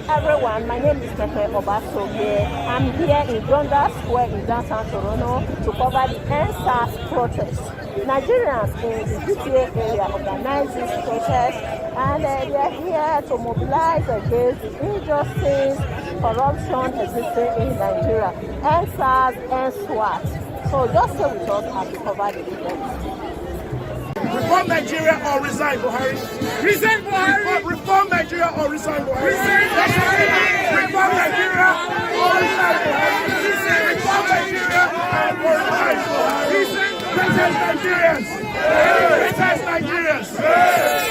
everyone, my name is Pepe Obasoye. I'm here in Dundas Square in downtown Toronto to cover the NSAS protest. Nigerians in the GTA area organized this protest, and they are here to mobilize against the injustice, corruption existing in Nigeria. NSAS and SWAT. So just stay with us as we cover the event. Reform Nigeria or resign, Buhari. Resign, Buhari. Reform Nigeria or resign, Buhari. Resign, Buhari. Reform Nigeria or resign, Buhari. Reform Nigeria or resign, Buhari. Protest Nigerians. Protest Nigerians.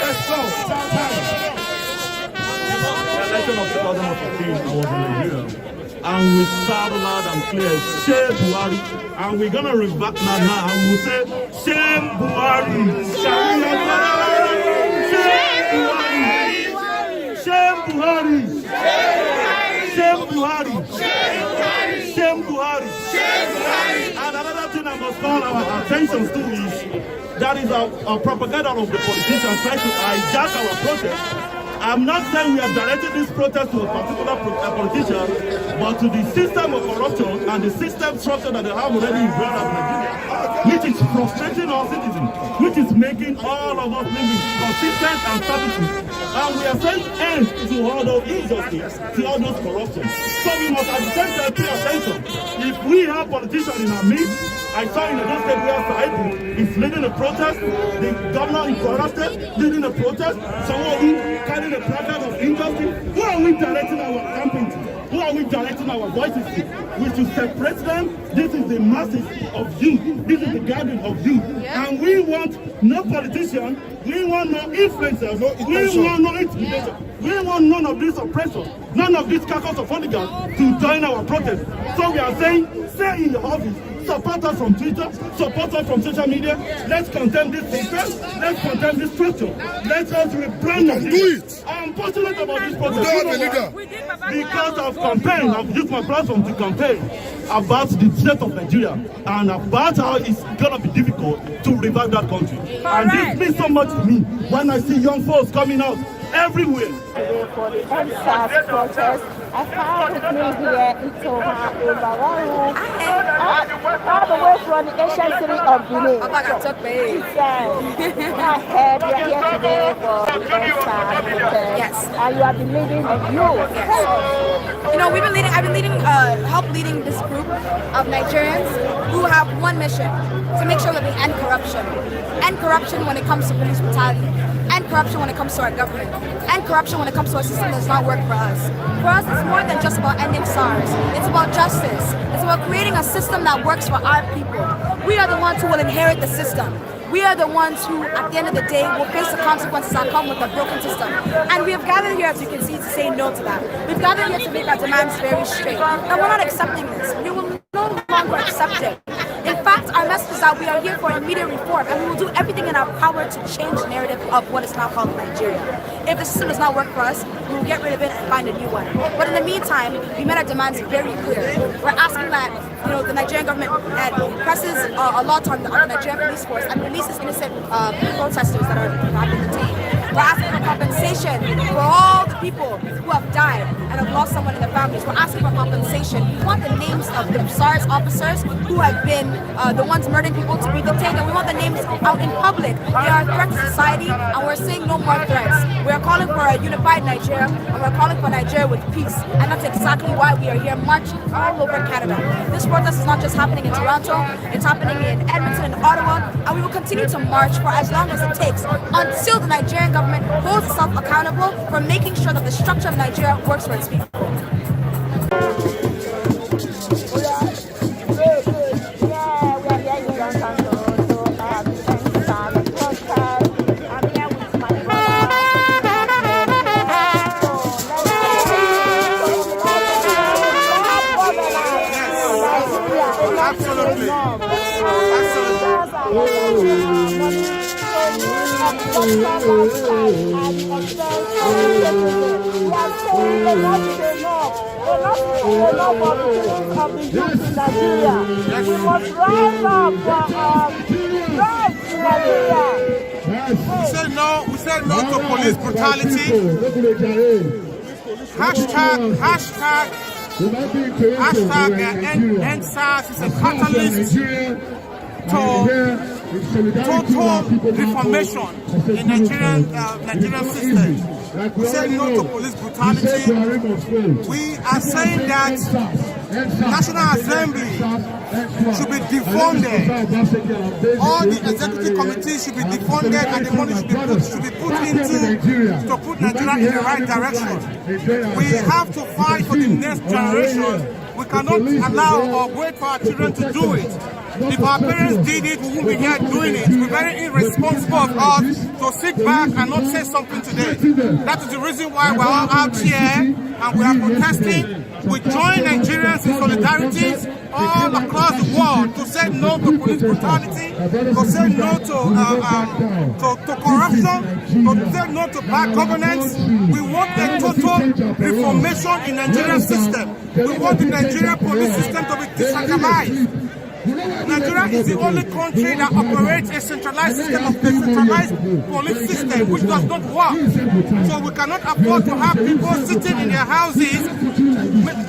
Let's go. The election of 2015, I was in Nigeria, and we sound loud and clear, shame Buhari, and we're gonna revert now, and we'll say, shame Buhari, shame Buhari, shame Buhari, shame Buhari. And another thing I must call our attention to is that is a propaganda of the politicians trying to hijack our protest. I'm not saying we are directing this protest to a particular politician, but to the system of corruption and the system structure that they have already ingrained in Nigeria, which is frustrating our citizens, which is making all of us living consistent and servitude. And we are saying end to all those injustice, to all those corruption. So we must at the same time pay attention. If we have politicians in our midst, I saw in the state where Saibu is leading a protest, the governor in Kwara State leading a protest, someone carrying a placard of injustice. Who are we directing our campaign to? Who are we directing our voices to? We should separate them. This is the masses of youth. This is the gathering of youth. Yeah. And we want no politician, we want no influencers, we want no intimidation. We want none of this oppression, none of these carcass of hooligans to join our protest. So we are saying, stay in your office. Support us from Twitter, support us from social media. Let's condemn this system, let's condemn this structure. Let us rebrand it. I'm passionate about this protest. Because of campaign, I've used my platform to campaign about the state of Nigeria and about how it's gonna be difficult to revive that country. And this means so much to me when I see young folks coming out everywhere. Today for the NSAS protest, I found with me here Itoha Obawaru, all the way from the ancient city of Benin. I heard you're here today for the NSAS protest. Yes. And you have been leading the youth. You know, I've been leading, help leading this group of Nigerians who have one mission, to make sure that we end corruption. End corruption when it comes to police brutality. End corruption when it comes to our government. End corruption when it comes to a system that does not work for us. For us, it's more than just about ending SARS. It's about justice. It's about creating a system that works for our people. We are the ones who will inherit the system. We are the ones who, at the end of the day, will face the consequences that come with a broken system. And we have gathered here, as you can see, to say no to that. We've gathered here to make our demands very straight. And we're not accepting this. We will no longer accept it. In fact, our message is that we are here for immediate reform, and we will do everything in our power to change the narrative of what is now called Nigeria. If the system does not work for us, we will get rid of it and find a new one. But in the meantime, we made our demands very clear. We're asking that the Nigerian government presses a lot on the Nigerian police force and releases innocent protesters that have been detained. We're asking for compensation for all the people who have died and have lost someone in their families. We're asking for compensation. We want the names of the SARS officers who have been the ones murdering people to be detained, and we want the names out in public. They are a threat to society, and we're saying no more threats. We are calling for a unified Nigeria, and we're calling for Nigeria with peace, and that's exactly why we are here marching all over Canada. This protest is not just happening in Toronto, it's happening in Edmonton and Ottawa, and we will continue to march for as long as it takes until the Nigerian government holds itself accountable for making sure that the structure of Nigeria works for its people. We must rise up for right Nigeria. We said no to police brutality. End SARS is a catalyst to total reformation in Nigerian system. We say no to police brutality. We are saying that National Assembly should be defunded. All the executive committees should be defunded, and the money should be put into to put Nigeria in the right direction. We have to fight for the next generation. We cannot allow or wait for our children to do it. If our parents did it, we won't be here doing it. We're very irresponsible of us to sit back and not say something today. That is the reason why we're all out here and we are protesting. We join Nigerians in solidarities all across the world to say no to police brutality, to say no to corruption, to say no to bad governance. We want a total reformation in the Nigerian system. We want the Nigerian police system to be decentralized. Nigeria is the only country that operates a centralized system of decentralized police system, which does not work. So we cannot afford to have people sitting in their houses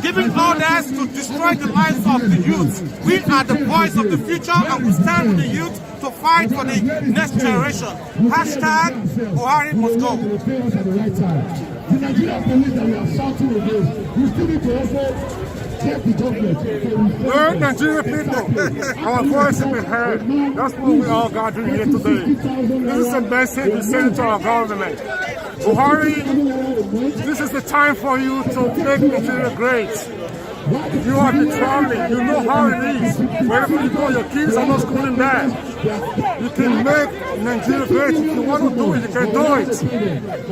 giving orders to destroy the lives of the youth. We are the voice of the future, and we stand with the youth to fight for the next generation. Hashtag Buhari must go. The Nigerian police that we are shouting against, we still need to also well, Nigerian people, our voice will be heard. That's what we all got to do here today. This is a message we send to our government. Buhari, this is the time for you to make Nigeria great. You are the traveling, you know how it is. Wherever you go, your kids are not schooling there. You can make Nigeria great. If you want to do it, you can do it.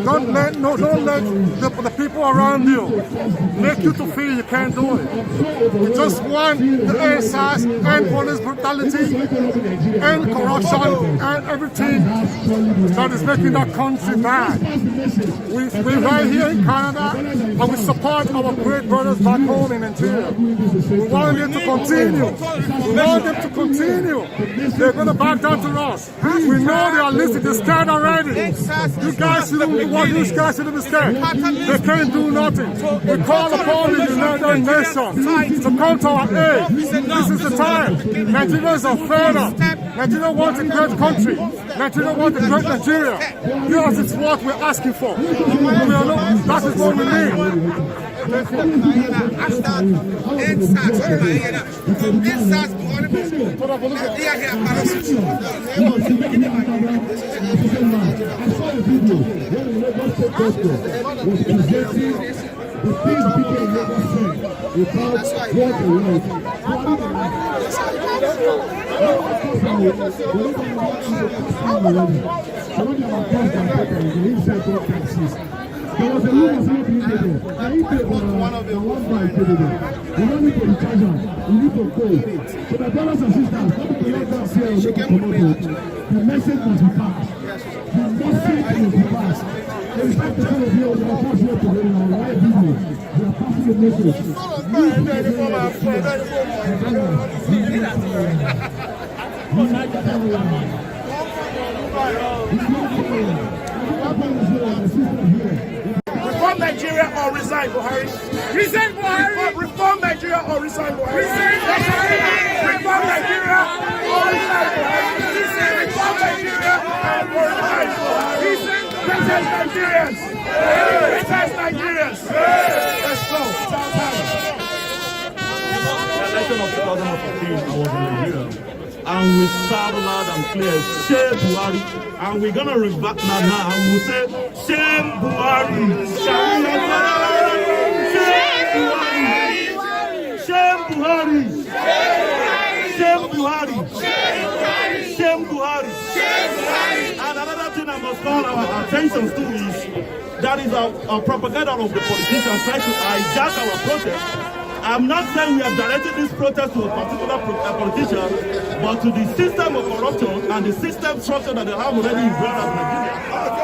Don't let the people around you make you to feel you can't do it. We just want the end SARS, end police brutality, end corruption, and everything that is making that country bad. We're right here in Canada, and we support our great brothers back home in Nigeria. We want them to continue. We want them to continue. They're going to back down to us. We know they are listening. They're scared already. You guys shouldn't be scared. They can't do nothing. We call upon the United Nations to come to our aid. This is the time. Nigerians are fed up. Nigeria wants a great country. Nigeria wants a great Nigeria. This is what we're asking for. That is what we need. There was a rule of and he paid one of the we don't need to recharge them, we need to go. So the brothers and sisters, don't be let us here the message must be passed. The message must be passed. In fact, the kind of here, we are passing it to them on live video. We are passing the message. Reform Nigeria or resign, Buhari. Resign, Buhari. Reform Nigeria or resign, Buhari. Resign, Buhari. Reform Nigeria or resign, Buhari. Reform Nigeria or resign, Buhari. Princess Nigerians. Princess Nigerians. Let's go. The election of 2014, I was in Nigeria. And we shout loud and clear, shame Buhari. And we're going to revert now and we'll say, shame Buhari. Shame Buhari. Shame Buhari. Shame Buhari. Shame Buhari. And another thing I must call our attention to is that is a propaganda of the politicians trying to hijack our protest. I'm not saying we have directed this protest to a particular politician, but to the system of corruption and the system structure that they have already brought up Nigeria,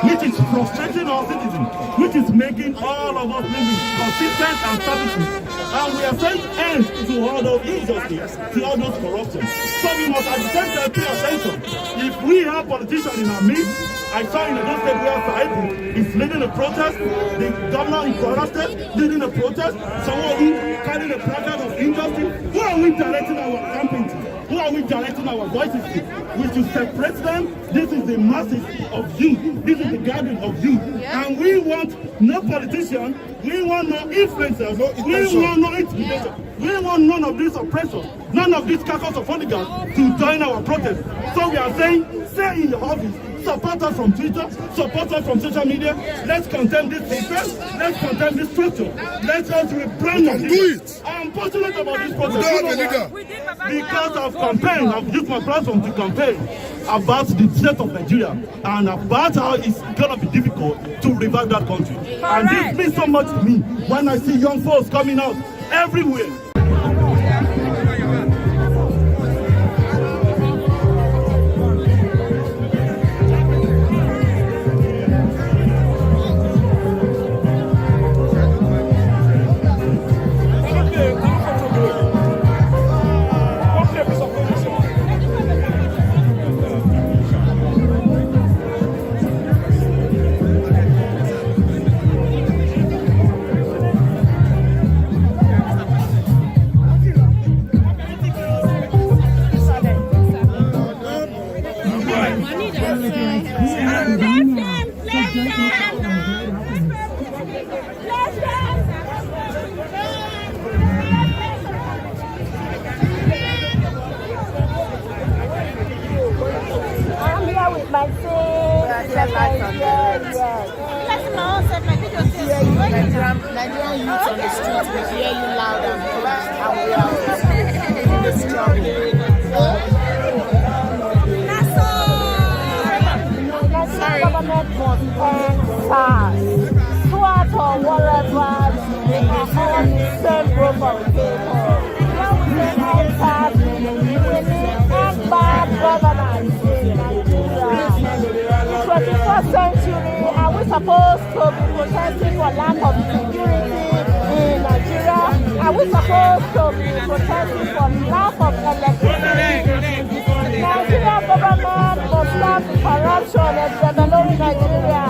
which is frustrating our citizens, which is making all of us living consistent and services. And we are saying end to all those injustice, to all those corruption. So we must at the same time pay attention. If we have politicians in our midst, I saw in Edo State where Saibu is leading a protest, the governor in Kwara State leading a protest, someone carrying a placard of injustice. Who are we directing our campaign to? Who are we directing our voices to? We should separate them. This is the masses of youth. This is the gathering of youth. And we want no politician. We want no influencers. We want no intimidation. We want none of these oppressors, none of these carcass of hooligans to join our protest. So we are saying, stay in your office. Support us from Twitter, support us from social media. Let's condemn this system, let's condemn this structure. Let us rebrand Nigeria. I'm passionate about this protest. Because of campaign, I've used my platform to campaign about the state of Nigeria and about how it's gonna be difficult to revive that country. And this means so much to me when I see young folks coming out everywhere. Nigerian youth on the streets, we hear you loud and clear, and we are in the struggle. Sorry. Government must end SARS. SWAT or whatever, they are all the same group of people. When we say end SARS, we need end bad governance in Nigeria. 21st century, are we supposed to be protesting for lack of security in Nigeria? Are we supposed to be protesting for lack of electricity? Nigerian government must stop corruption and develop Nigeria.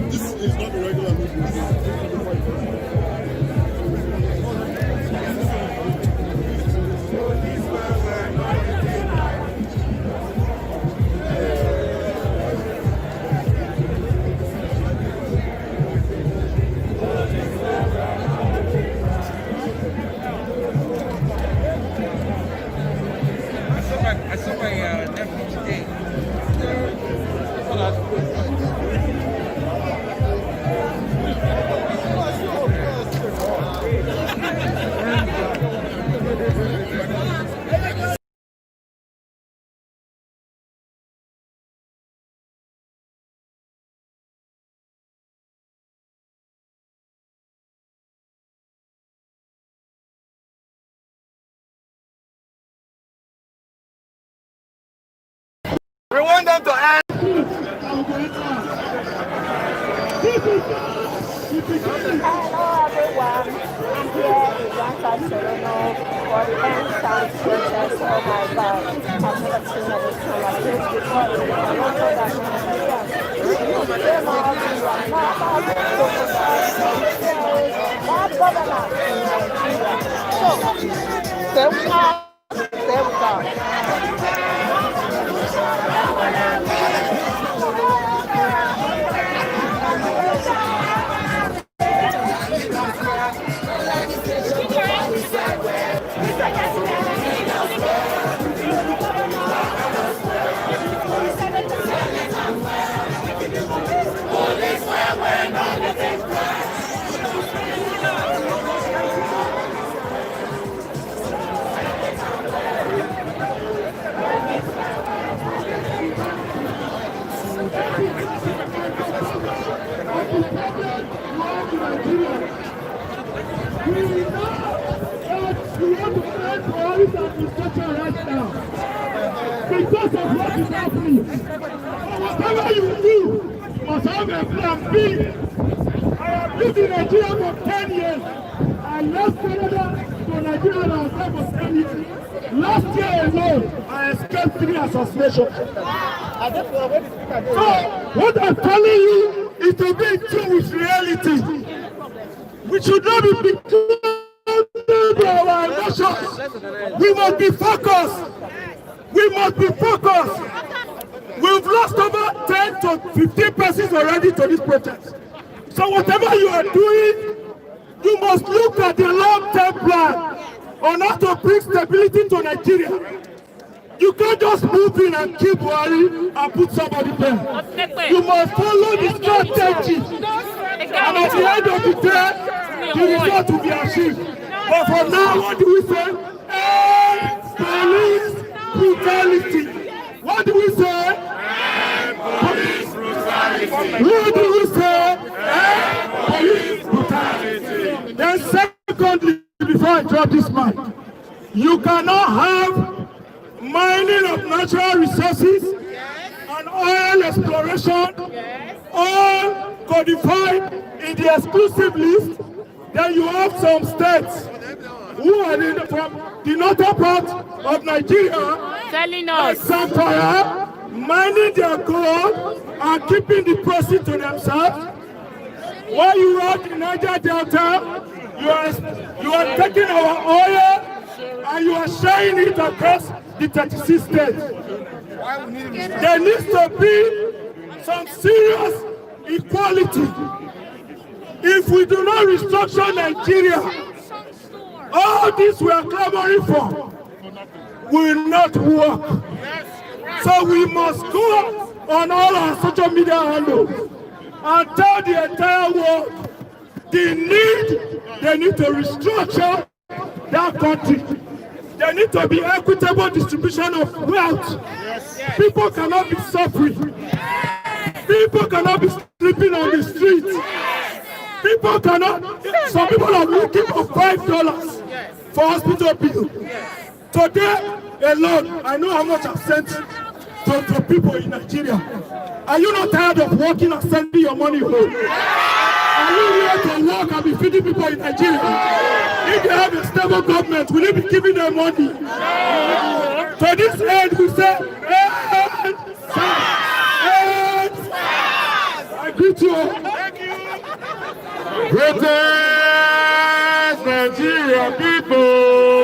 This is not the regular I saw my nephew today. We want them to end. Hello everyone, I'm here in downtown Toronto for the end SARS protest. Oh my God, I've never seen anything like this before in Toronto. That government in Nigeria. So, there we are, there we go. Keep your hands because of what is happening. Whatever you do, you must have a plan B. I have lived in Nigeria for 10 years. I left Canada to Nigeria and I was there for 10 years. Last year alone, I escaped 3 assassinations. So, what I'm telling you is to be in tune with reality. We should not be becoming our emotions. We must be focused. We must be focused. We've lost over 10 to 15 persons already to this protest. So whatever you are doing, you must look at the long-term plan on how to bring stability to Nigeria. You can't just move in and keep worrying and put somebody there. You must follow the strategy. And at the end of the day, the result will be achieved. But for now, what do we say? End police brutality. What do we say? End police brutality. What do we say? End police brutality. Then secondly, before I drop this mic, you cannot have mining of natural resources and oil exploration all codified in the exclusive list. Then you have some states who are from the northern part of Nigeria telling us Zamfara, mining their gold and keeping the proceeds to themselves. While you are in Niger Delta, you are taking our oil and you are sharing it across the 36 states. There needs to be some serious equality. If we do not restructure Nigeria, all this we are clamoring for will not work. So we must go on all our social media handles and tell the entire world they need to restructure that country. There needs to be equitable distribution of wealth. People cannot be suffering. People cannot be sleeping on the streets. People cannot. Some people are looking for $5 for hospital bill. Today alone, I know how much I've sent to people in Nigeria. Are you not tired of working and sending your money home? Are you here to work and be feeding people in Nigeria? If they have a stable government, will you be giving them money? To this end, we say, I greet you all. Greatest Nigerian people,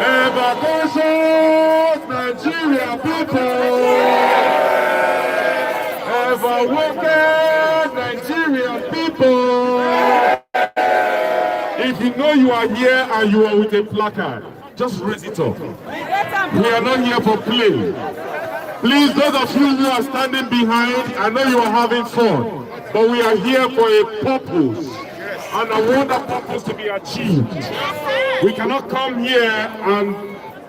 ever Nigerian people, ever wicked Nigerian people. If you know you are here and you are with a placard, just raise it up. We are not here for play. Please, those of you who are standing behind, I know you are having fun, but we are here for a purpose, and I want that purpose to be achieved. We cannot come here and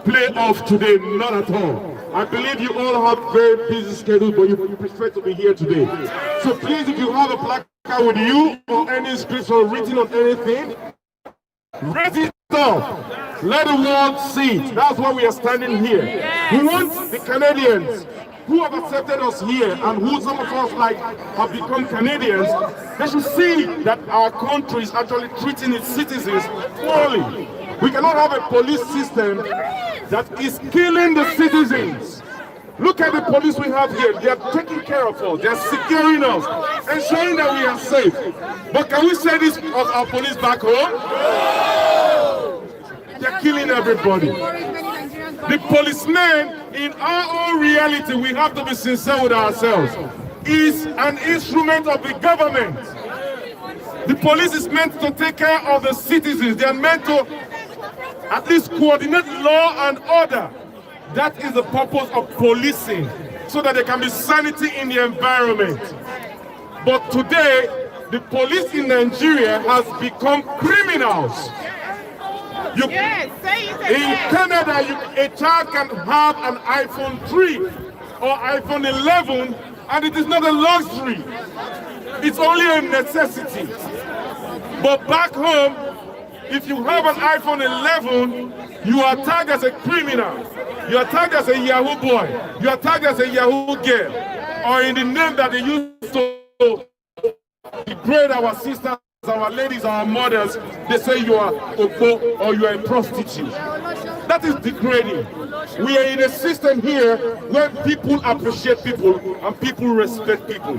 play off today, not at all. I believe you all have very busy schedules, but you prefer to be here today. So please, if you have a placard with you or any scripts or written on anything, raise it up. Let the world see it. That's why we are standing here. We want the Canadians who have accepted us here and who some of us have become Canadians, they should see that our country is actually treating its citizens poorly. We cannot have a police system that is killing the citizens. Look at the police we have here. They are taking care of us. They are securing us, ensuring that we are safe. But can we say this of our police back home? They are killing everybody. The policemen, in our own reality, we have to be sincere with ourselves, is an instrument of the government. The police is meant to take care of the citizens. They are meant to at least coordinate law and order. That is the purpose of policing, so that there can be sanity in the environment. But today, the police in Nigeria has become criminals. In Canada, a child can have an iPhone 3 or iPhone 11, and it is not a luxury. It's only a necessity. But back home, if you have an iPhone 11, you are tagged as a criminal. You are tagged as a Yahoo boy. You are tagged as a Yahoo girl. Or in the name that they used to degrade our sisters, our ladies, our mothers, they say you are a Ogbo or you are a prostitute. That is degrading. We are in a system here where people appreciate people and people respect people.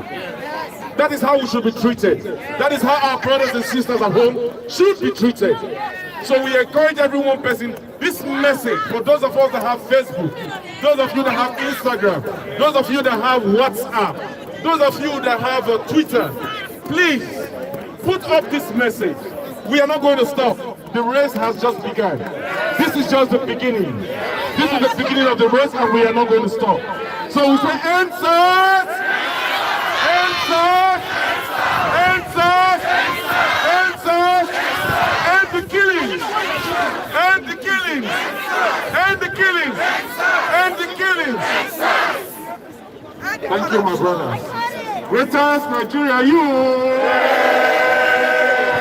That is how we should be treated. That is how our brothers and sisters at home should be treated. So we encourage every one person, this message, for those of us that have Facebook, those of you that have Instagram, those of you that have WhatsApp, those of you that have Twitter, please put up this message. We are not going to stop. The race has just begun. This is just the beginning. This is the beginning of the race and we are not going to stop. So we say, answer! Answer! Answer! Answer! End the killings! End the killings! End the killings! End the killings! Thank you, my brothers. Greatest Nigeria, you!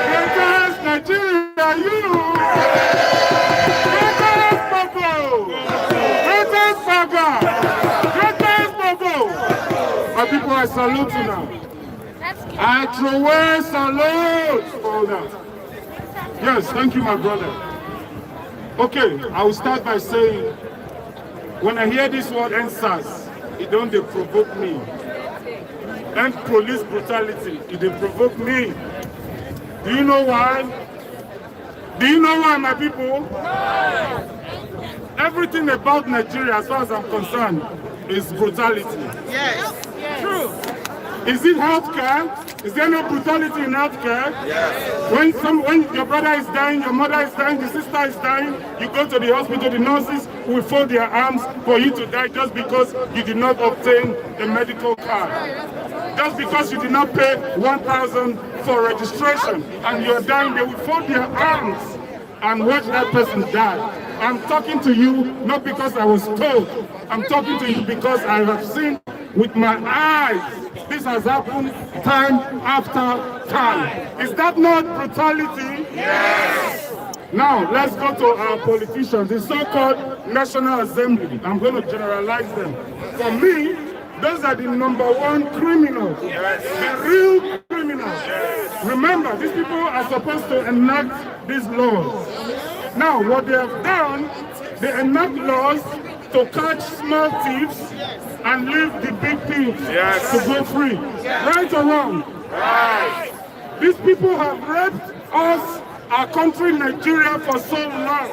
Greatest Nigeria, you! Greatest Bobo! Greatest Saga! Greatest Bobo! My people, I salute you now. I throw away salute for all that. Yes, thank you, my brother. Okay, I will start by saying, when I hear this word NSAS, it don't provoke me. And police brutality, it don't provoke me. Do you know why? Do you know why, my people? Everything about Nigeria, as far as I'm concerned, is brutality. Yes. True. Is it healthcare? Is there no brutality in healthcare? Yes. When your brother is dying, your mother is dying, your sister is dying, you go to the hospital, the nurses will fold their arms for you to die just because you did not obtain a medical card. Just because you did not pay 1,000 for registration and you're dying, they will fold their arms and watch that person die. I'm talking to you not because I was told. I'm talking to you because I have seen with my eyes. This has happened time after time. Is that not brutality? Yes! Now, let's go to our politicians, the so-called National Assembly. I'm going to generalize them. For me, those are the #1 criminals. Yes. The real criminals. Yes. Remember, these people are supposed to enact these laws. Now, what they have done, they enact laws to catch small thieves and leave the big thieves to go free. Right or wrong? Right. These people have raped us, our country, Nigeria, for so long.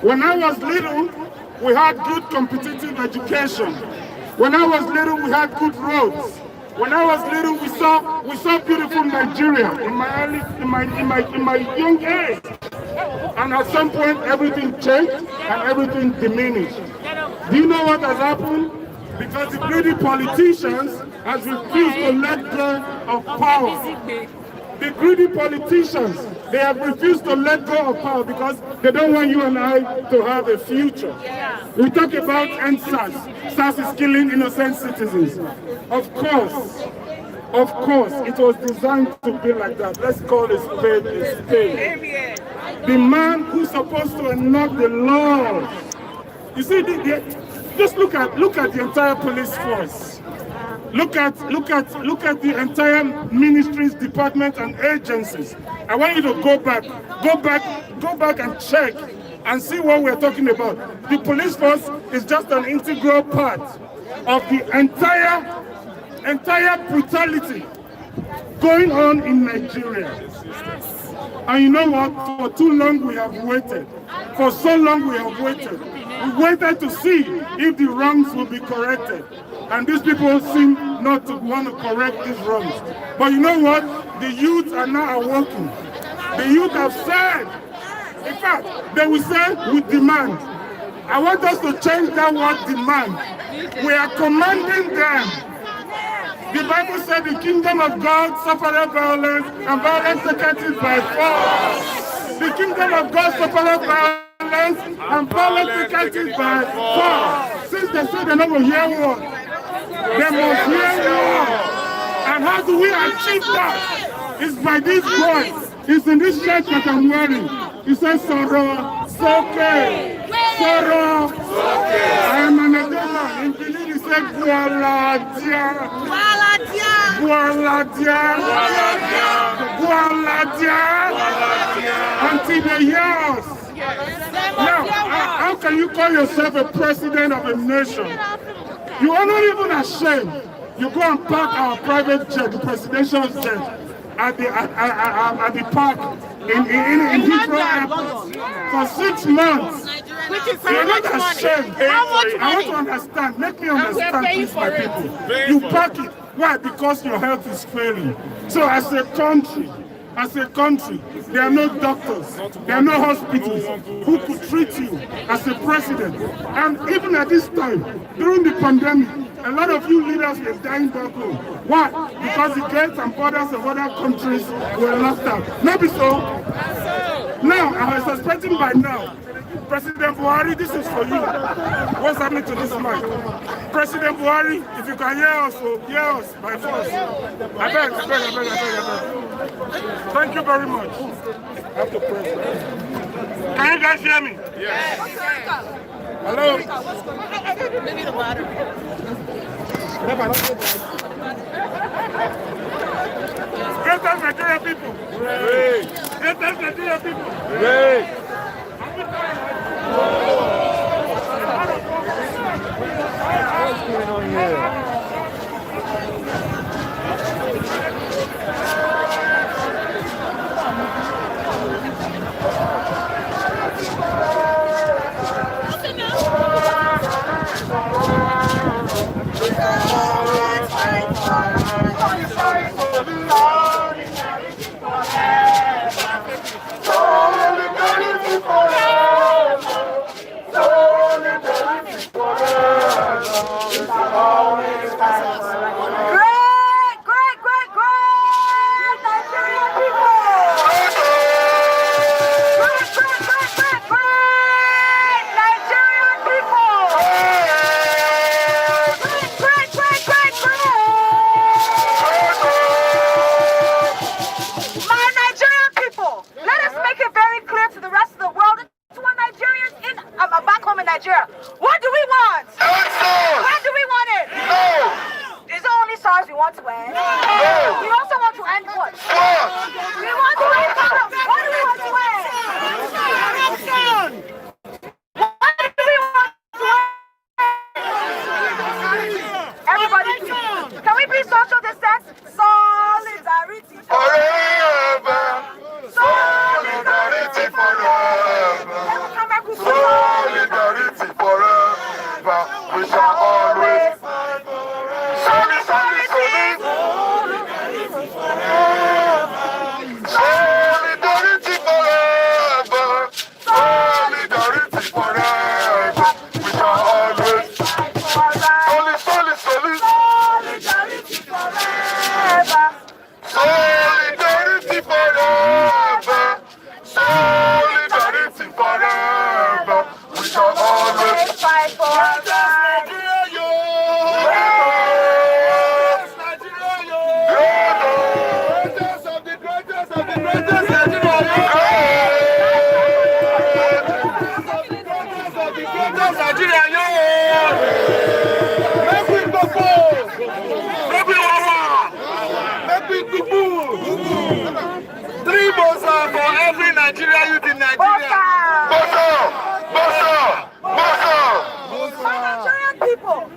When I was little, we had good competitive education. When I was little, we had good roads. When I was little, we saw beautiful Nigeria in my young age. And at some point, everything changed and everything diminished. Do you know what has happened? Because the greedy politicians have refused to let go of power. The greedy politicians, they have refused to let go of power because they don't want you and I to have a future. We talk about NSAS. SAS is killing innocent citizens. Of course, it was designed to be like that. Let's call it spade a spade. The man who's supposed to enact the laws. You see, just look at the entire police force. Look at the entire ministries, departments, and agencies. I want you to go back and check and see what we're talking about. The police force is just an integral part of the entire brutality going on in Nigeria. And you know what? For too long we have waited. For so long we have waited. We waited to see if the wrongs will be corrected. And these people seem not to want to correct these wrongs. But you know what? The youth are now awoken. The youth have said, in fact, they will say, we demand. I want us to change that word demand. We are commanding them. The Bible said the kingdom of God suffereth violence, and violence taken it by force. The kingdom of God suffereth violence, and violence taken it by force. Since they say they're not going to hear word, they must hear word. And how do we achieve that? It's by this voice. It's in this shirt that I'm wearing. It says, Sorrow, Soke. Sorrow, I am an Edema. In Benin, he said, Gualadia. Gualadia. Gualadia. Until the years. Now, how can you call yourself a president of a nation? You are not even ashamed. You go and park our private jet, the presidential jet, at the park in Heathrow Airport for 6 months. You're not ashamed. I want to understand. Make me understand, please, my people. You park it. Why? Because your health is failing. So as a country, there are no doctors, there are no hospitals who could treat you as a president. And even at this time, during the pandemic, a lot of you leaders were dying back home. Why? Because the gates and borders of other countries were locked out. Maybe so. Now, I was suspecting by now, President Buhari, this is for you. What's happening to this mic? President Buhari, if you can hear us by force. I beg. Thank you very much. After President. Can you guys hear me? Yes. Hello? Greatest Nigerian people. Greatest Nigerian people. What's going on here?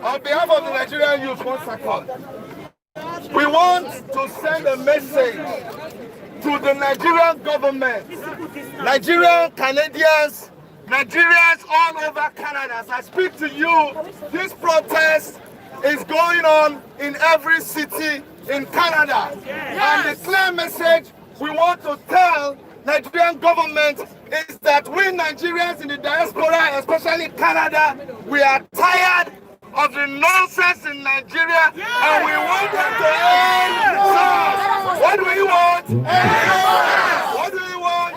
On behalf of the Nigerian youth, 1 second. We want to send a message to the Nigerian government, Nigerian Canadians, Nigerians all over Canada. As I speak to you, this protest is going on in every city in Canada. And the clear message we want to tell Nigerian government is that we Nigerians in the diaspora, especially Canada, we are tired of the nonsense in Nigeria, and we want them to end. What do we want? What do we want?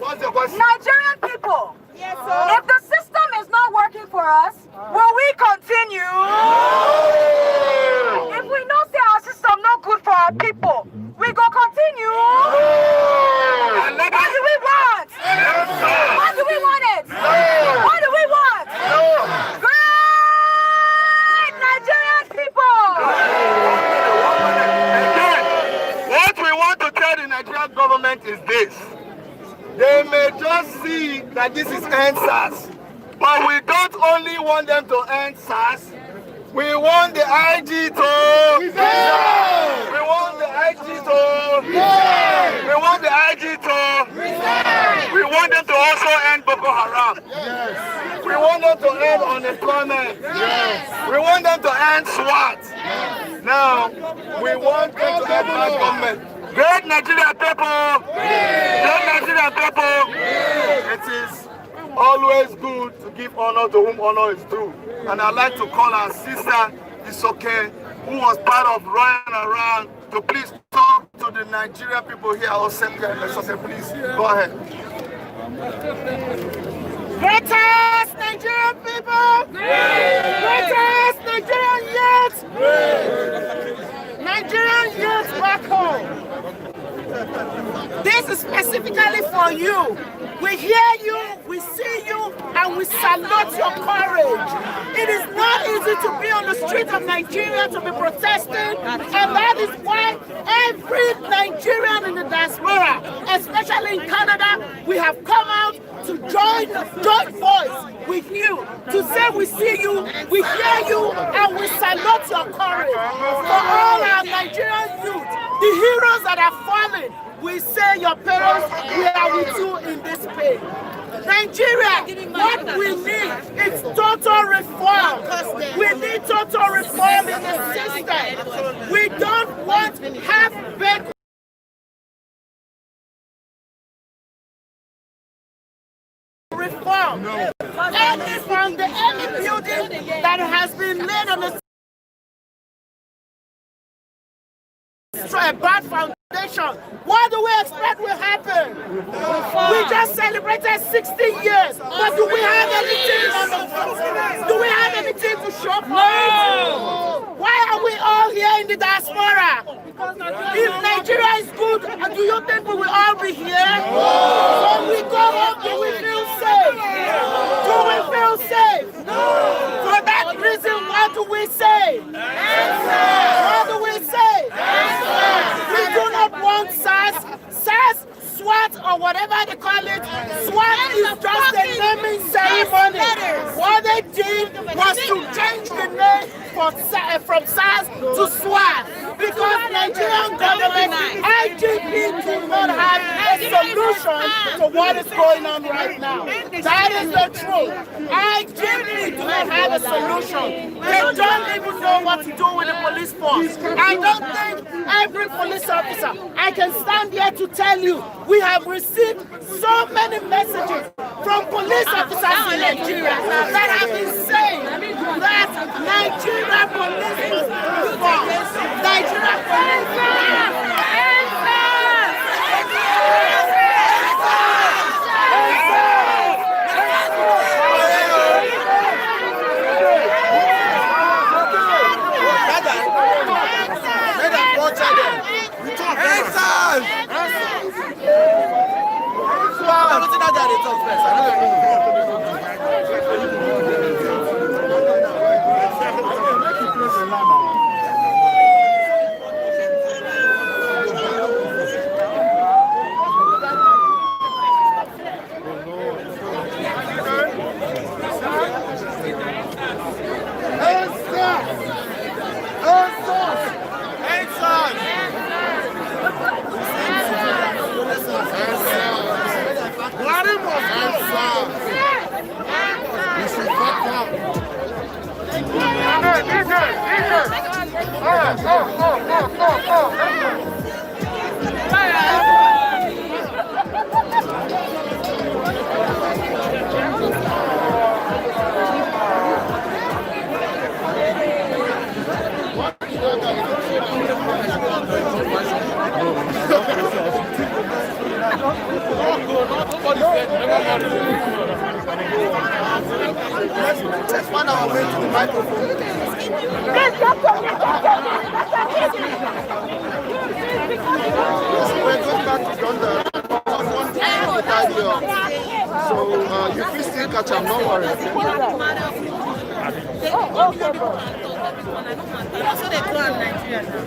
What's the question? Nigerian people, if the system is not working for us, will we continue? If we know say our system not good for our people, we go continue. What do we want? What do we want it? What do is this. They may just see that this is NSAS, but we don't only want them to end SARS. We want the IG to resign. We want the IG to resign. We want the IG to resign. We want them to also end Boko Haram. Yes. We want them to end unemployment. Yes. We want them to end SWAT. Yes. Now, we want them to end bad government. Great Nigerian people! Great Nigerian people! It is always good to give honor to whom honor is due. And I'd like to call our sister, Isoke, who was part of running around, to please talk to the Nigerian people here. Isoke, please, go ahead. Greatest Nigerian people! Greatest Nigerian youth! Nigerian youth back home. This is specifically for you. We hear you, we see you, and we salute your courage. It is not easy to be on the streets of Nigeria to be protesting, and that is why every Nigerian in the diaspora, especially in Canada, we have come out to join voice with you, to say we see you, we hear you, and we salute your courage. For all our Nigerian youth, the heroes that are falling, we say your parents, we are with you in this pain. Nigeria, what we need is total reform. We need total reform in the system. We don't want half-baked reform. Any from any building that has been made on the a bad foundation, what do we expect will happen? We just celebrated 60 years, but do we have anything on the, do we have anything to show for it? Why are we all here in the diaspora? If Nigeria is good, do you think we will all be here? When we go home, do we feel safe? Do we feel safe? For that reason, what do we say? What do we say? We do not want SARS, SWAT, or whatever they call it. SWAT is just a naming ceremony. What they did was to change the name from SARS to SWAT. Because Nigerian government, IGP, do not have a solution to what is going on right now. That is the truth. IGP do not have a solution. They don't even know what to do with the police force. I don't think every police officer, I can stand here to tell you, we have received so many messages from police officers in Nigeria that have been saying that Nigeria police must reform. Nigeria police Let's find our way to the microphone. We're going back to London. So you please still catch up, no worry. Oh, okay, bro. That's what they do in Nigeria now.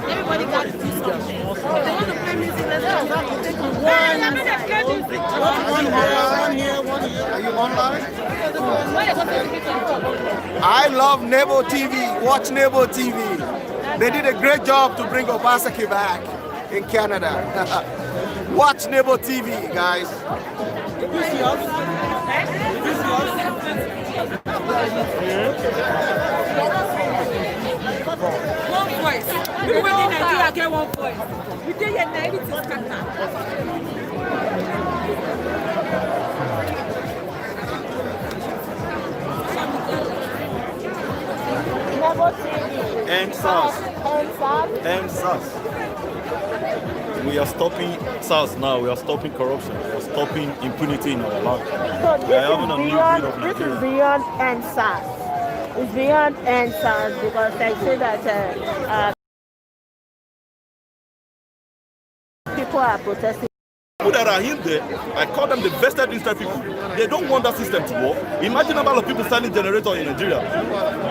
Everybody got to do something. They want to play music, let's take one here. Are you online? I love Nebo TV. Watch Nebo TV. They did a great job to bring Obasaki back in Canada. Watch Nebo TV, guys. One voice. We win in Nigeria, get one voice. We did your name, it is Kata. End SARS. End SARS. We are stopping SARS now. We are stopping corruption. We are stopping impunity in our land. So We are having a new breed of this is Nigeria. beyond NSAS. It's beyond NSAS because I say that people are protesting. People that are in there, I call them the vested interest people. They don't want that system to work. Imagine a lot of people selling generators in Nigeria.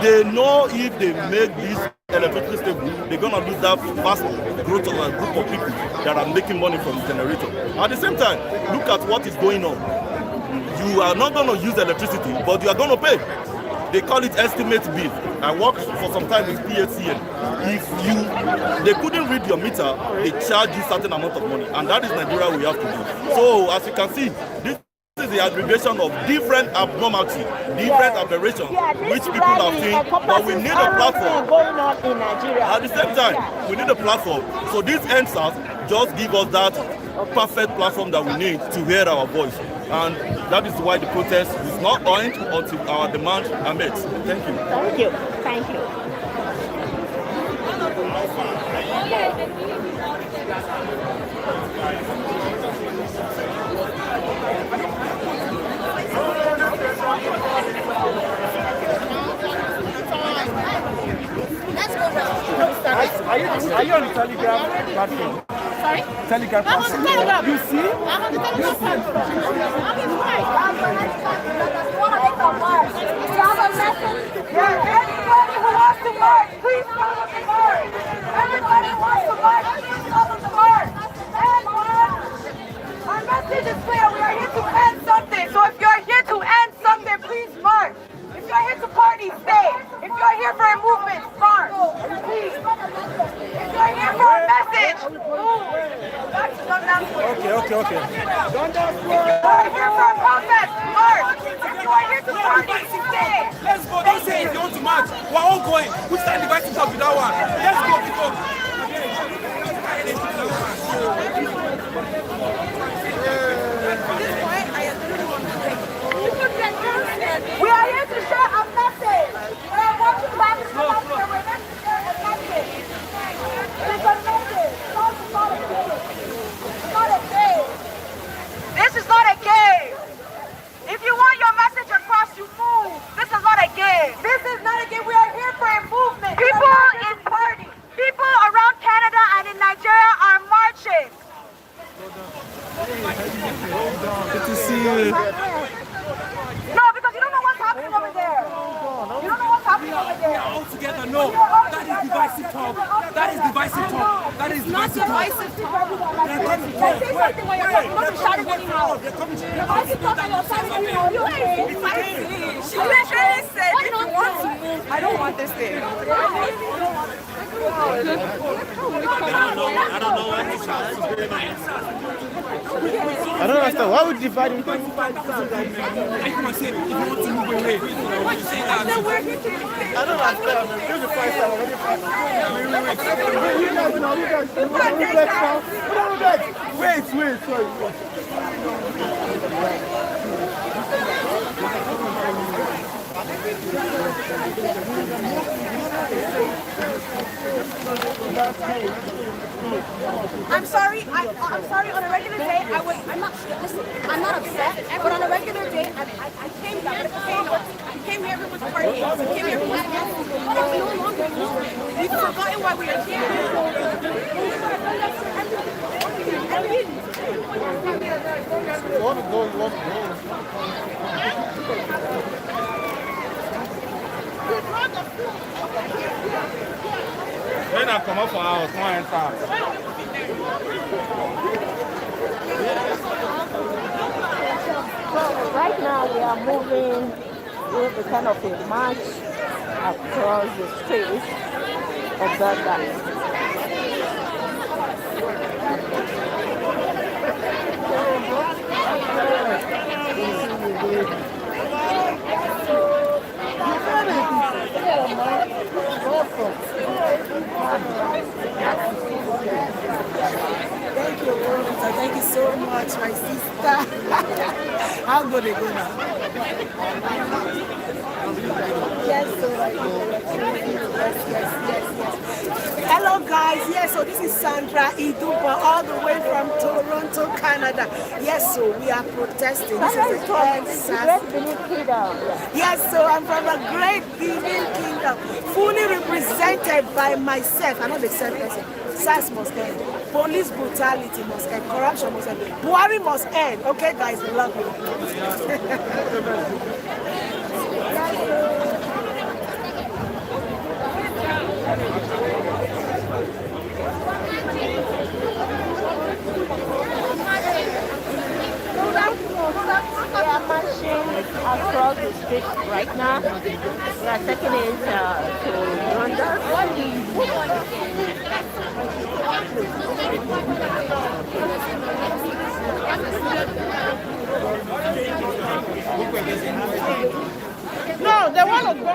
They know if they make this electricity stable, they're going to lose that vast growth of a group of people that are making money from the generator. At the same time, look at what is going on. You are not going to use electricity, but you are going to pay. They call it estimate bill. I worked for some time with PHCN. If they couldn't read your meter, they charge you certain amount of money, and that is Nigeria we have to do. So as you can see, this is the aggregation of different abnormalities, different aberrations, which people have seen. But we need a platform. Going on in Nigeria. At the same time, we need a platform. So these NSAS just give us that perfect platform that we need to hear our voice. And that is why the protest is not end until our demands are met. Thank you. Thank you. Thank you. Let's go round. Are you on the Telegram platform? Sorry? Telegram I'm on the Telegram. You see? I'm on the Telegram platform. I'm in right. Everybody who wants to march, please follow the march. Everybody who wants to march, please follow the march. And our message is clear. We are here to end something. So if you're here to end something, please march. If you're here to party, stay. If you're here for a movement, march. Please. If you're here for a message, move. That's Dundas Square. Okay. If you're here for a protest, march. If you are here to party, stay. Let's go. Don't say if you want to march. We're all going. We stand divided up with that one. Let's go. We are here to share a message. We are walking back to the house and we're here to share a message. It's a message. It's not a game. It's not a game. This is not a game. If you want your message across, you move. This is not a game. This is not a game. We are here for a movement. People around Canada and in Nigeria are marching. Good to see you. No, because you don't know what's happening over there. You don't know what's happening over there. All together, no. That is divisive talk. That is divisive talk. That is divisive talk. Say something when you're talking. Don't be shouting anyhow. Divisive talk and you're shouting anyhow. She literally said, if you want to move, I don't want this thing. I don't understand. Why would you divide it? I can say if you want to move away. Why you say that? I don't understand. This is the first time Wait, sorry. I'm sorry. I'm sorry. On a regular day, I'm not upset. But on a regular day, I came here. I came here with partying. I came here with but I'm no longer here. We've forgotten why we are here. When I come up for our client So right now we are moving with a kind of a march across the streets of Baghdad. Thank you, Veronica. Thank you so much, my sister. How good it go now? Yes, so yes. Hello, guys. Yes, so this is Sandra Idupa, all the way from Toronto, Canada. Yes, so we are protesting. This is the Great Benin Kingdom. Yes, so I'm from the Great Benin Kingdom, fully represented by myself. I'm not the same person. SARS must end. Police brutality must end. Corruption must end. Buhari must end. Okay, guys, we love you. We are marching across the street right now. We are taking it to Rwanda. No, they want to go.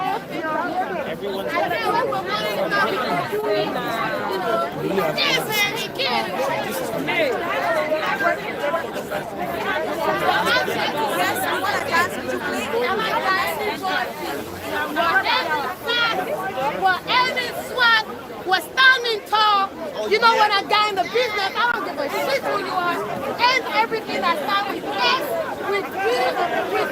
Well, every SWAT was standing tall. You know, when I got in the business, I don't give a shit who you are. And everything I start with S, with B, with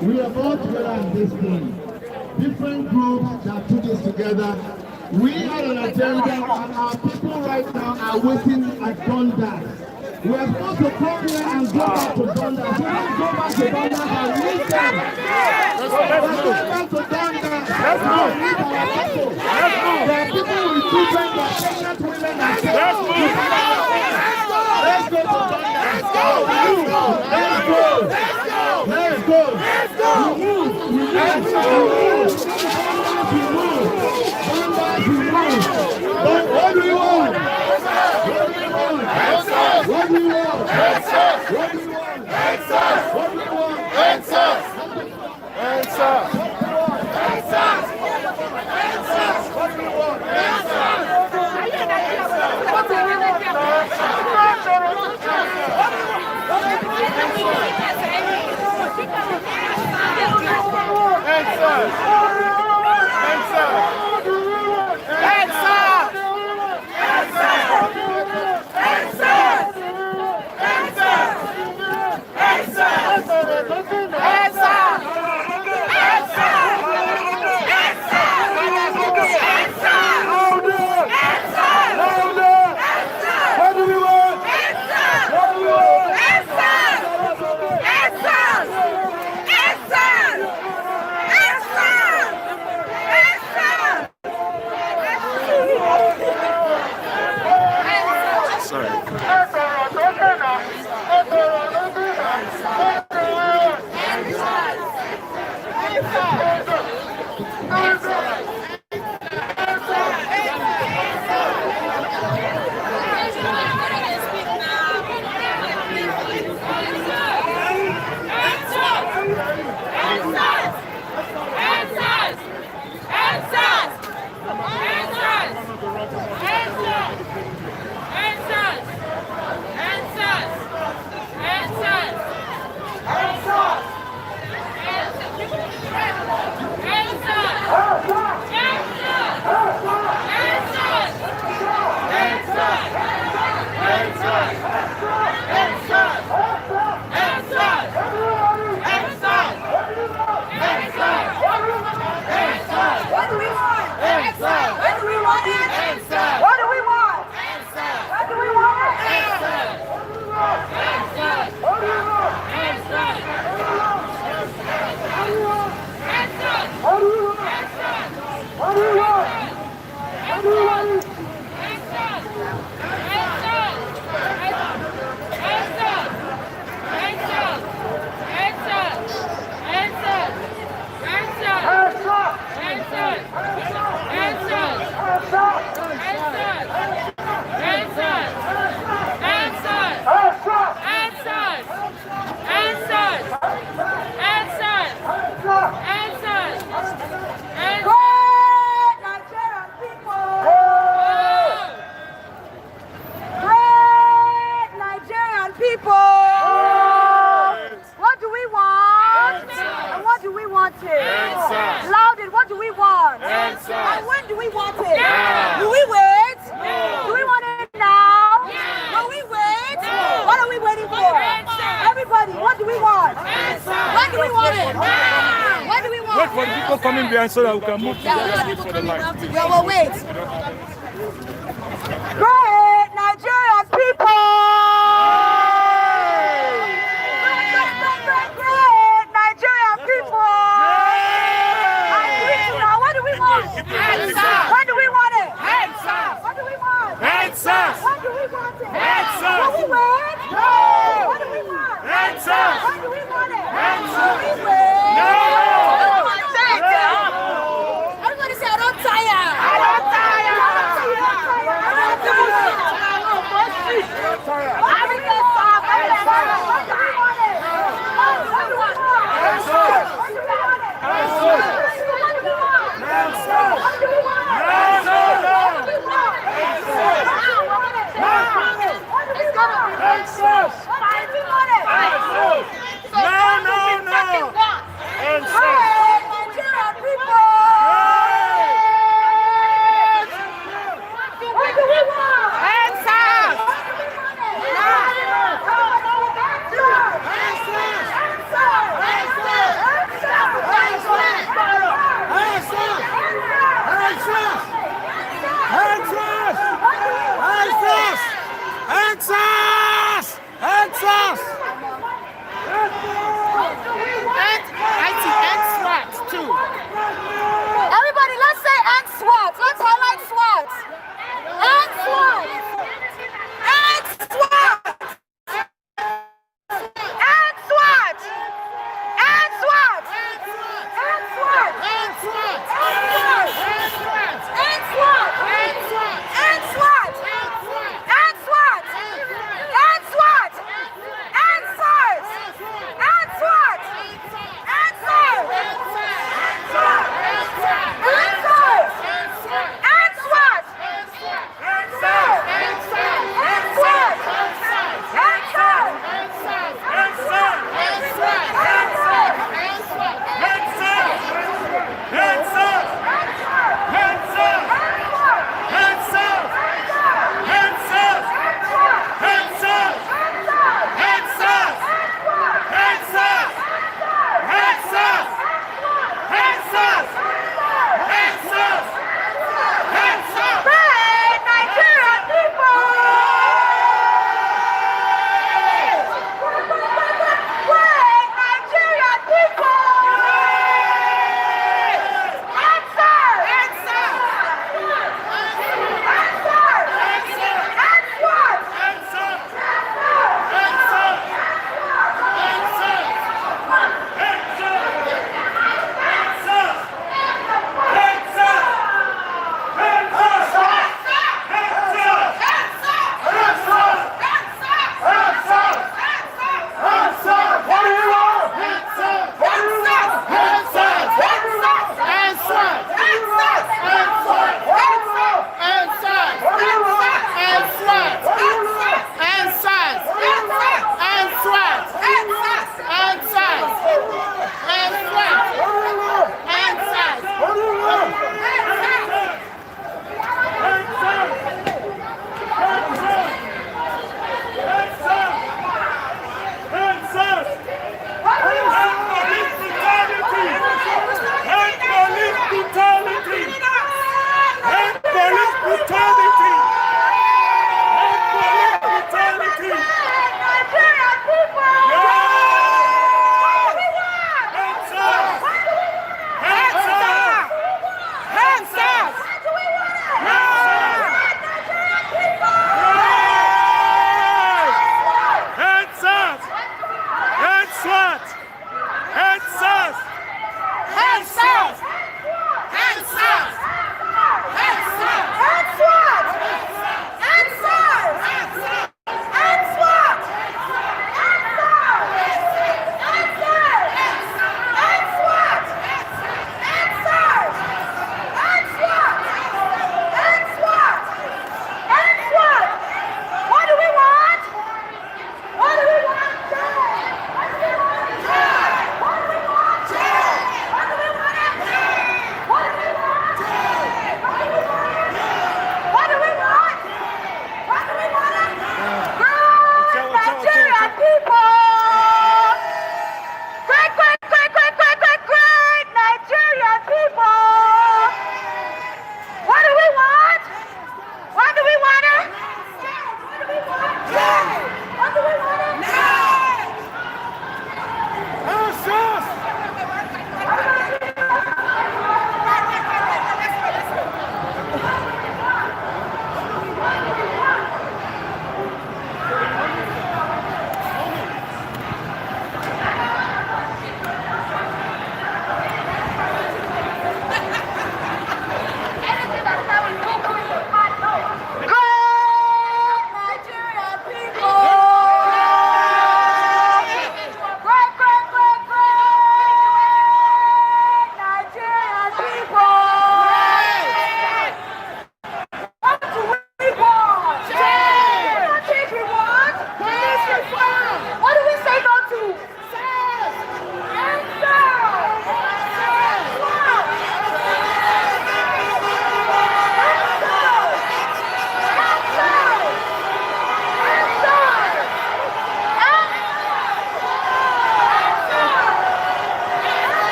We are all together on this thing. Different groups that put this together. We are on agenda, and our people right now are waiting at Dundas. We are supposed to come here and go back to Dundas. We don't go back to Dundas and leave them. Let's go back to Dundas. Let's go. Let's go. There are people with children, there are pregnant women and children. Let's go to Dundas. Let's go. Let's go. Let's go. Let's go. Let's go. We move. We move. Let's go. We move. Dundas, we move. But what do you want? What do you want? What do you want? What do you want? What do you want? Answers. Answers. Answers. What do you want? Loudon, what do we want? Answer. And when do we want it? Now. Do we wait? No. Do we want it now? Yeah. Will we wait? No. What are we waiting for? Everybody, what do we want? Answer. When do we want it? Now. When do we want it? Wait for the people coming behind so that we can move to the line. We'll wait. Great Nigerian people! Great Nigerian people! What do we want? Answer!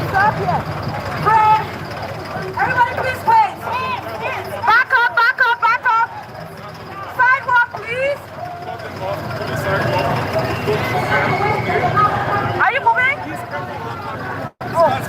Stop here. Pray. Everybody please wait. Back up, back up, back up. Sidewalk, please. Are you moving? Oh.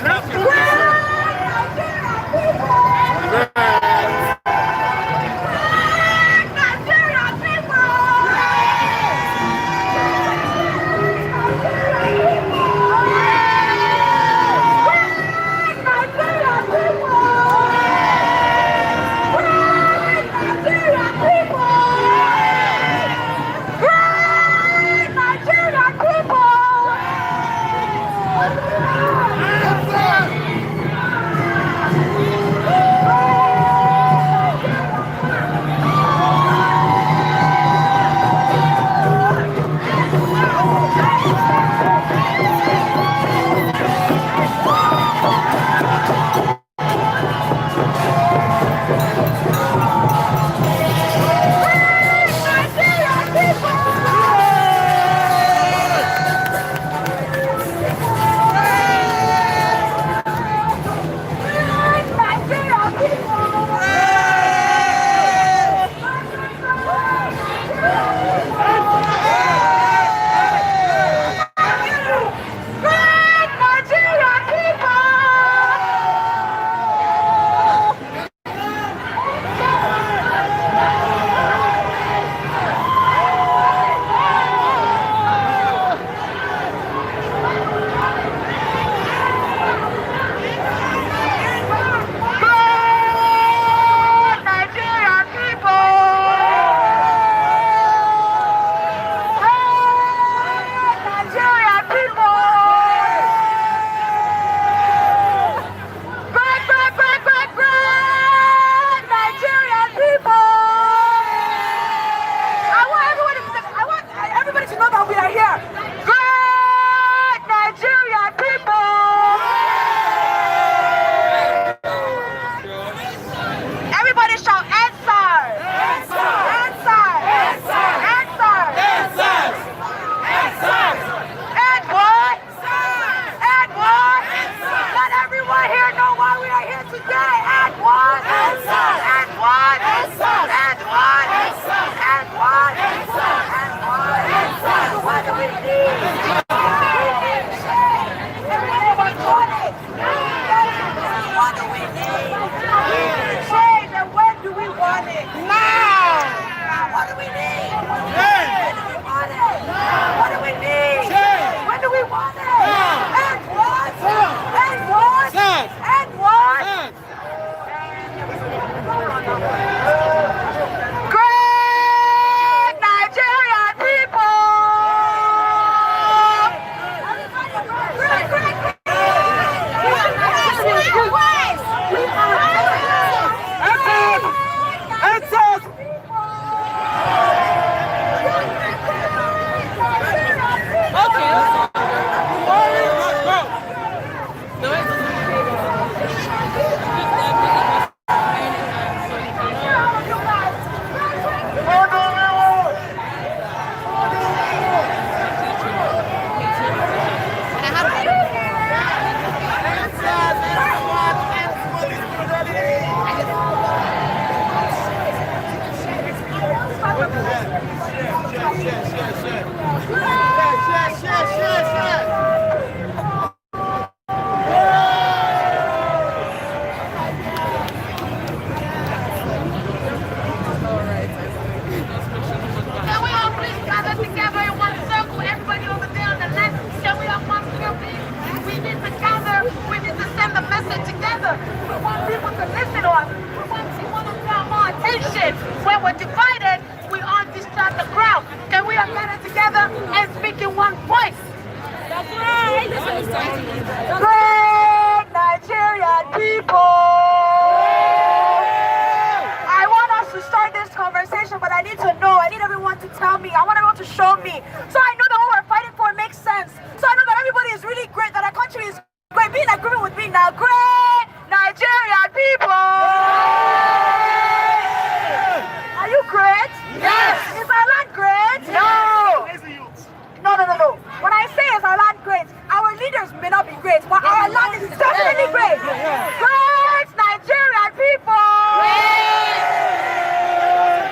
great, but our land is definitely great. Great Nigerian people!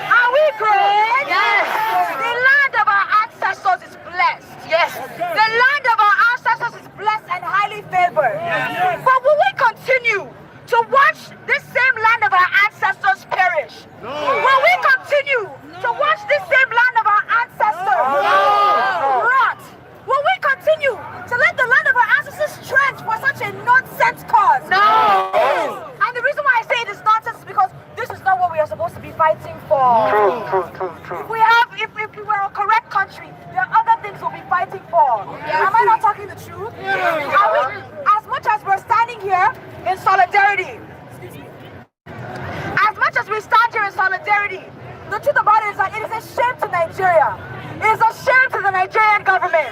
Are we great? Yes. The land of our ancestors is blessed. Yes. The land of our ancestors is blessed and highly favored. Yes. But will we continue to watch this same land of our ancestors perish? No. Will we continue to watch this same land of our ancestors rot? Will we continue to let the land of our ancestors trench for such a nonsense cause? No. Yes. And the reason why I say it is nonsense is because this is not what we are supposed to be fighting for. True. If we were a correct country, there are other things we'll be fighting for. Am I not talking the truth? As much as we're standing here in solidarity, as much as we stand here in solidarity, the truth about it is that it is a shame to Nigeria. It is a shame to the Nigerian government.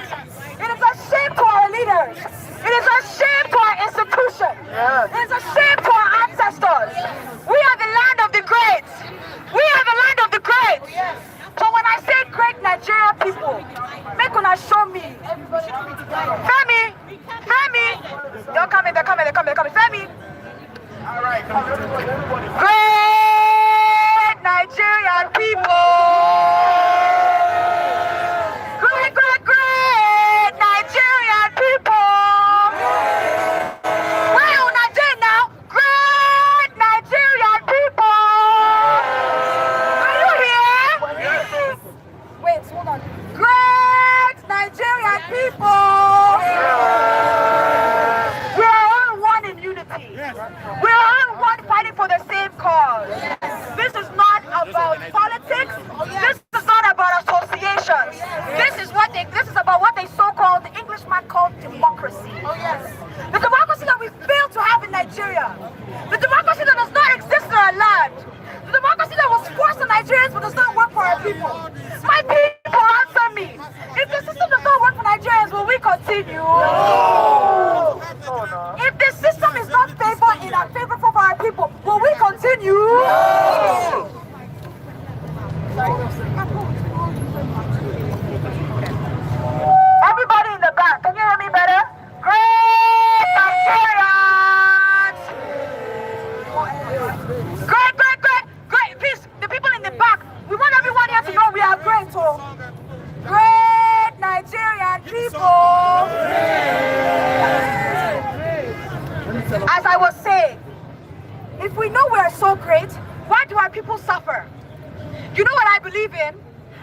It is a shame to our leaders. It is a shame to our institution. It is a shame to our ancestors. We are the land of the great. We are the land of the great. So when I say great Nigerian people, make una show me. Femi. They're coming. Femi. All right. Great Nigerian people. Great Nigerian people. Where are Nigeria now? Great Nigerian people. Are you here? Yes. Wait, hold on. Great Nigerian people. We are all one in unity. We are all one fighting for the same cause. This is not about politics. This is not about associations. This is about what they so-called, the Englishman called democracy. The democracy that we fail to have in Nigeria. The democracy that does not exist in our land. The democracy that was forced on Nigerians but does not work for our people. My people, answer me. If the system does not work for Nigerians, will we continue? No. If the system is not favorable for our people, will we continue? No. Everybody in the back, can you hear me better? Great Nigerians! Great. Please, the people in the back, we want everyone here to know we are great. So, great Nigerian people! As I was saying, if we know we are so great, why do our people suffer? You know what I believe in?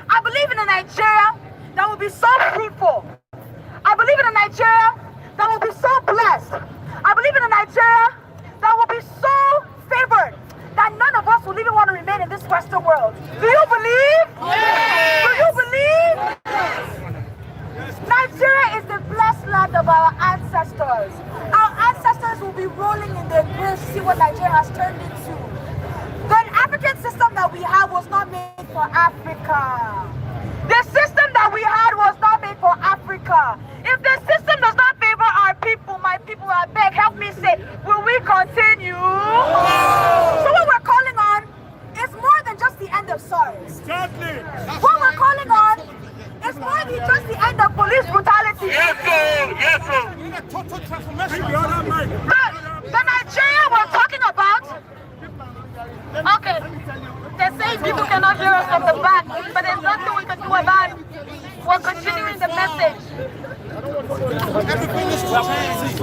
I believe in a Nigeria that will be so fruitful. I believe in a Nigeria that will be so blessed. I believe in a Nigeria that will be so favored that none of us will even want to remain in this Western world. Do you believe? Yes. Do you believe? Yes. Nigeria is the blessed land of our ancestors. Our ancestors will be rolling in their graves to see what Nigeria has turned into. The African system that we have was not made for Africa. The system that we had was not made for Africa. If the system does not favor our people, my people, I beg, help me say, will we continue? So what we're calling on is more than just the end of SARS. Exactly. What we're calling on is more than just the end of police brutality. Yes, sir. Yes, sir. We need a total transformation. The Nigeria we're talking about. Okay. They say people cannot hear us from the back, but there's nothing we can do about it. We're continuing the message. Everything is changing.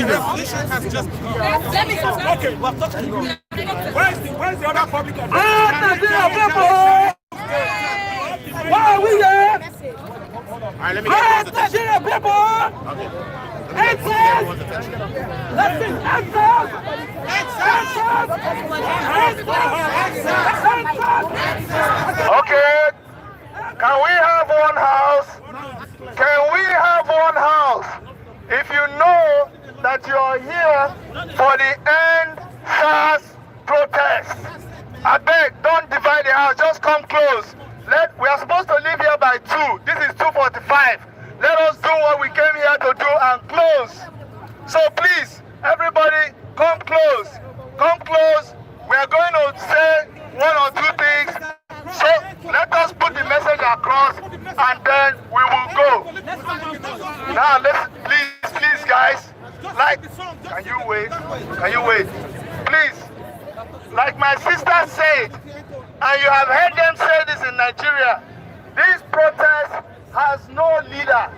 Revolution has just come. Okay, we're talking. Where's the other public address? Why are we here? Alright, let me get Nigeria people! Okay, can we have one house? Can we have one house? If you know that you are here for the end SARS protest, I beg, don't divide the house, just come close. We are supposed to leave here by 2. This is 2:45. Let us do what we came here to do and close. So please, everybody, come close. Come close. We are going to say 1 or 2 things. So let us put the message across and then we will go. Now, please wait? Can you wait? Please, like my sister said, and you have heard them say this in Nigeria, this protest has no leader.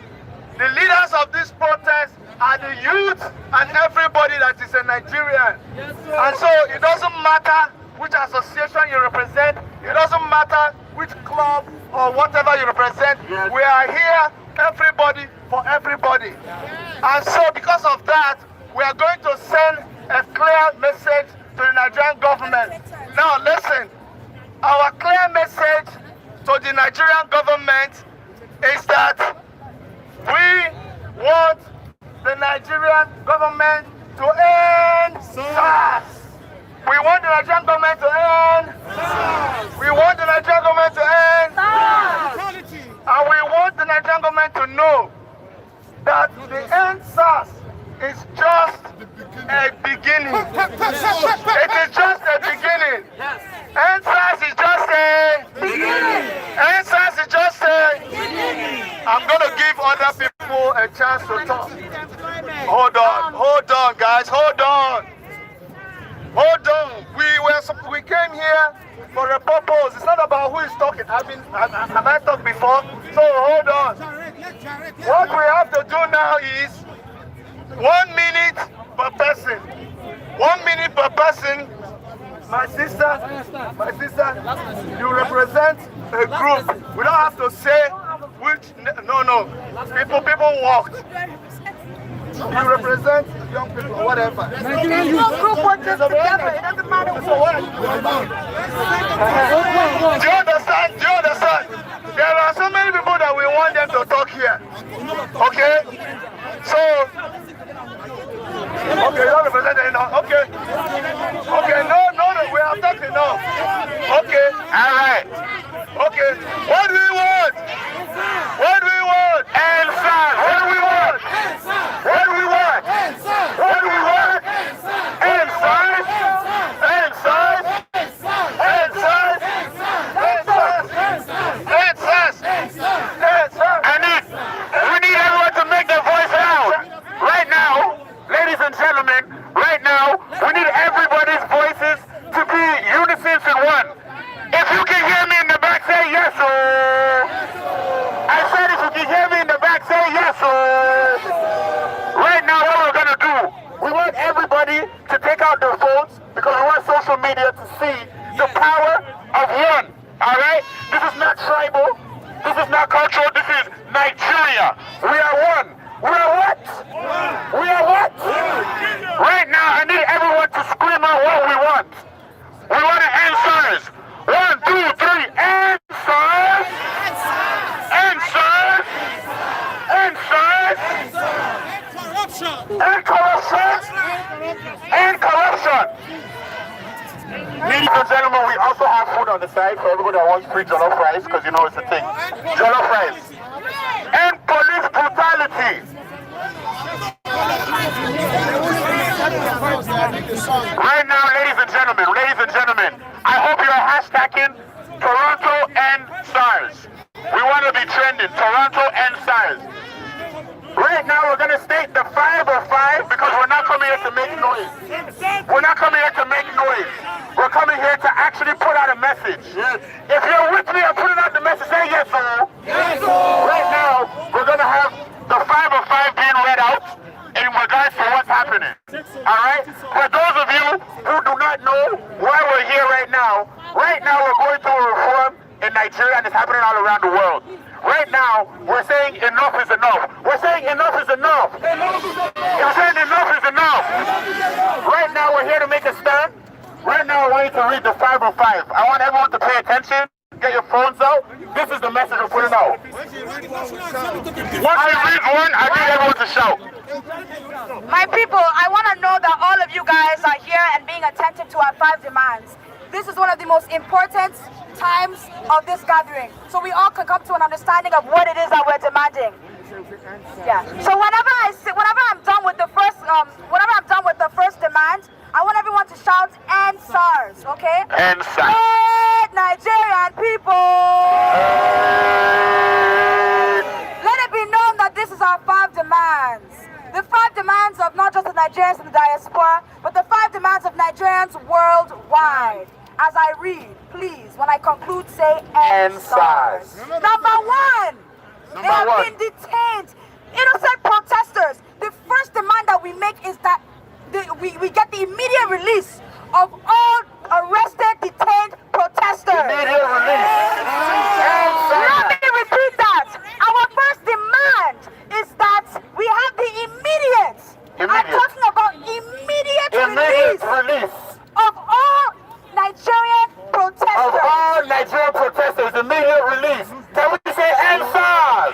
The leaders of this protest are the youth and everybody that is a Nigerian. And so it doesn't matter which association you represent, it doesn't matter which club or whatever you represent, we are here, everybody for everybody. And so because of that, we are going to send a clear message to the Nigerian government. Now listen, our clear message to the Nigerian government is that we want the Nigerian government to end SARS. We want the Nigerian government to end SARS. We want the Nigerian government to end SARS. And we want the Nigerian government to know that the end SARS is just a beginning. It is just a beginning. End SARS is just a beginning. End SARS is just a beginning. I'm going to give other people a chance to talk. Hold on, guys, hold on. Hold on. We came here for a purpose. It's not about who is talking. Have I talked before? So hold on. What we have to do now is 1 minute per person. 1 minute per person. My sister, you represent a group. We don't have to say which. No. People walked. You represent young people, whatever. No group work this together. It doesn't matter what. So what? Do you understand? There are so many people that we want them to talk here. Okay? So, okay, you don't represent it enough. Okay, no, we have talked enough. Okay, all right. Okay, what do we want? What do we want? Answer. What do we want? What do we want? What do we want? Answer. We need everyone to make their voice loud. Right now, ladies and gentlemen, right now, we need everybody's voices to be unison in one. If you can hear me in the back, say yes, sir. I said if you can hear me in the back, say yes, sir. Right now, what we're going to do, we want everybody to take out their phones because we want social media to see the power of one. All right? This is not tribal. This is not cultural. This is Nigeria. We are one. We are what? We are what? Right now, I need everyone to scream out what we want. We want to end SARS. 1, 2, 3, end SARS. End SARS. End SARS. End corruption. End corruption. Ladies and gentlemen, we also have food on the side for everybody that wants free jollof rice, because you know it's a thing. Jollof rice. End police brutality. Right now, ladies and gentlemen, I hope you are hashtagging Toronto and SARS. We want to be trending, Toronto and SARS. Right now, we're going to state the 505 because we're not coming here to make noise. We're not coming here to make noise. We're coming here to actually put out a message. If you're with me, I'm putting out the message. Say yes, sir. Yes, sir. Right now, we're going to have the 505 being read out in regards to what's happening. All right? For those of you who do not know why we're here right now we're going through a reform in Nigeria and it's happening all around the world. Right now, we're saying enough is enough. We're saying enough is enough. We're saying enough is enough. Right now, we're here to make a stand. Right now, I want you to read the 505. I want everyone to pay attention. Get your phones out. This is the message we're putting out. Once you read one, I need everyone to shout. My people, I want to know that all of you guys are here and being attentive to our 5 demands. This is one of the most important times of this gathering, so we all can come to an understanding of what it is that we're demanding. Yeah. So whenever I'm done with the first demand, I want everyone to shout "End SARS," okay? End SARS. End Nigerian people. Let it be known that this is our 5 demands. The 5 demands of not just the Nigerians in the diaspora, but the 5 demands of Nigerians worldwide. As I read, please, when I conclude, say EndSARS. Number 1, they have been detained. Innocent protesters. The first demand that we make is that we get the immediate release of all arrested, detained protesters. Immediate release. Let me repeat that. Our first demand is that we have the immediate. I'm talking about immediate release of all Nigerian protesters. Of all Nigerian protesters, immediate release. Can we say EndSARS?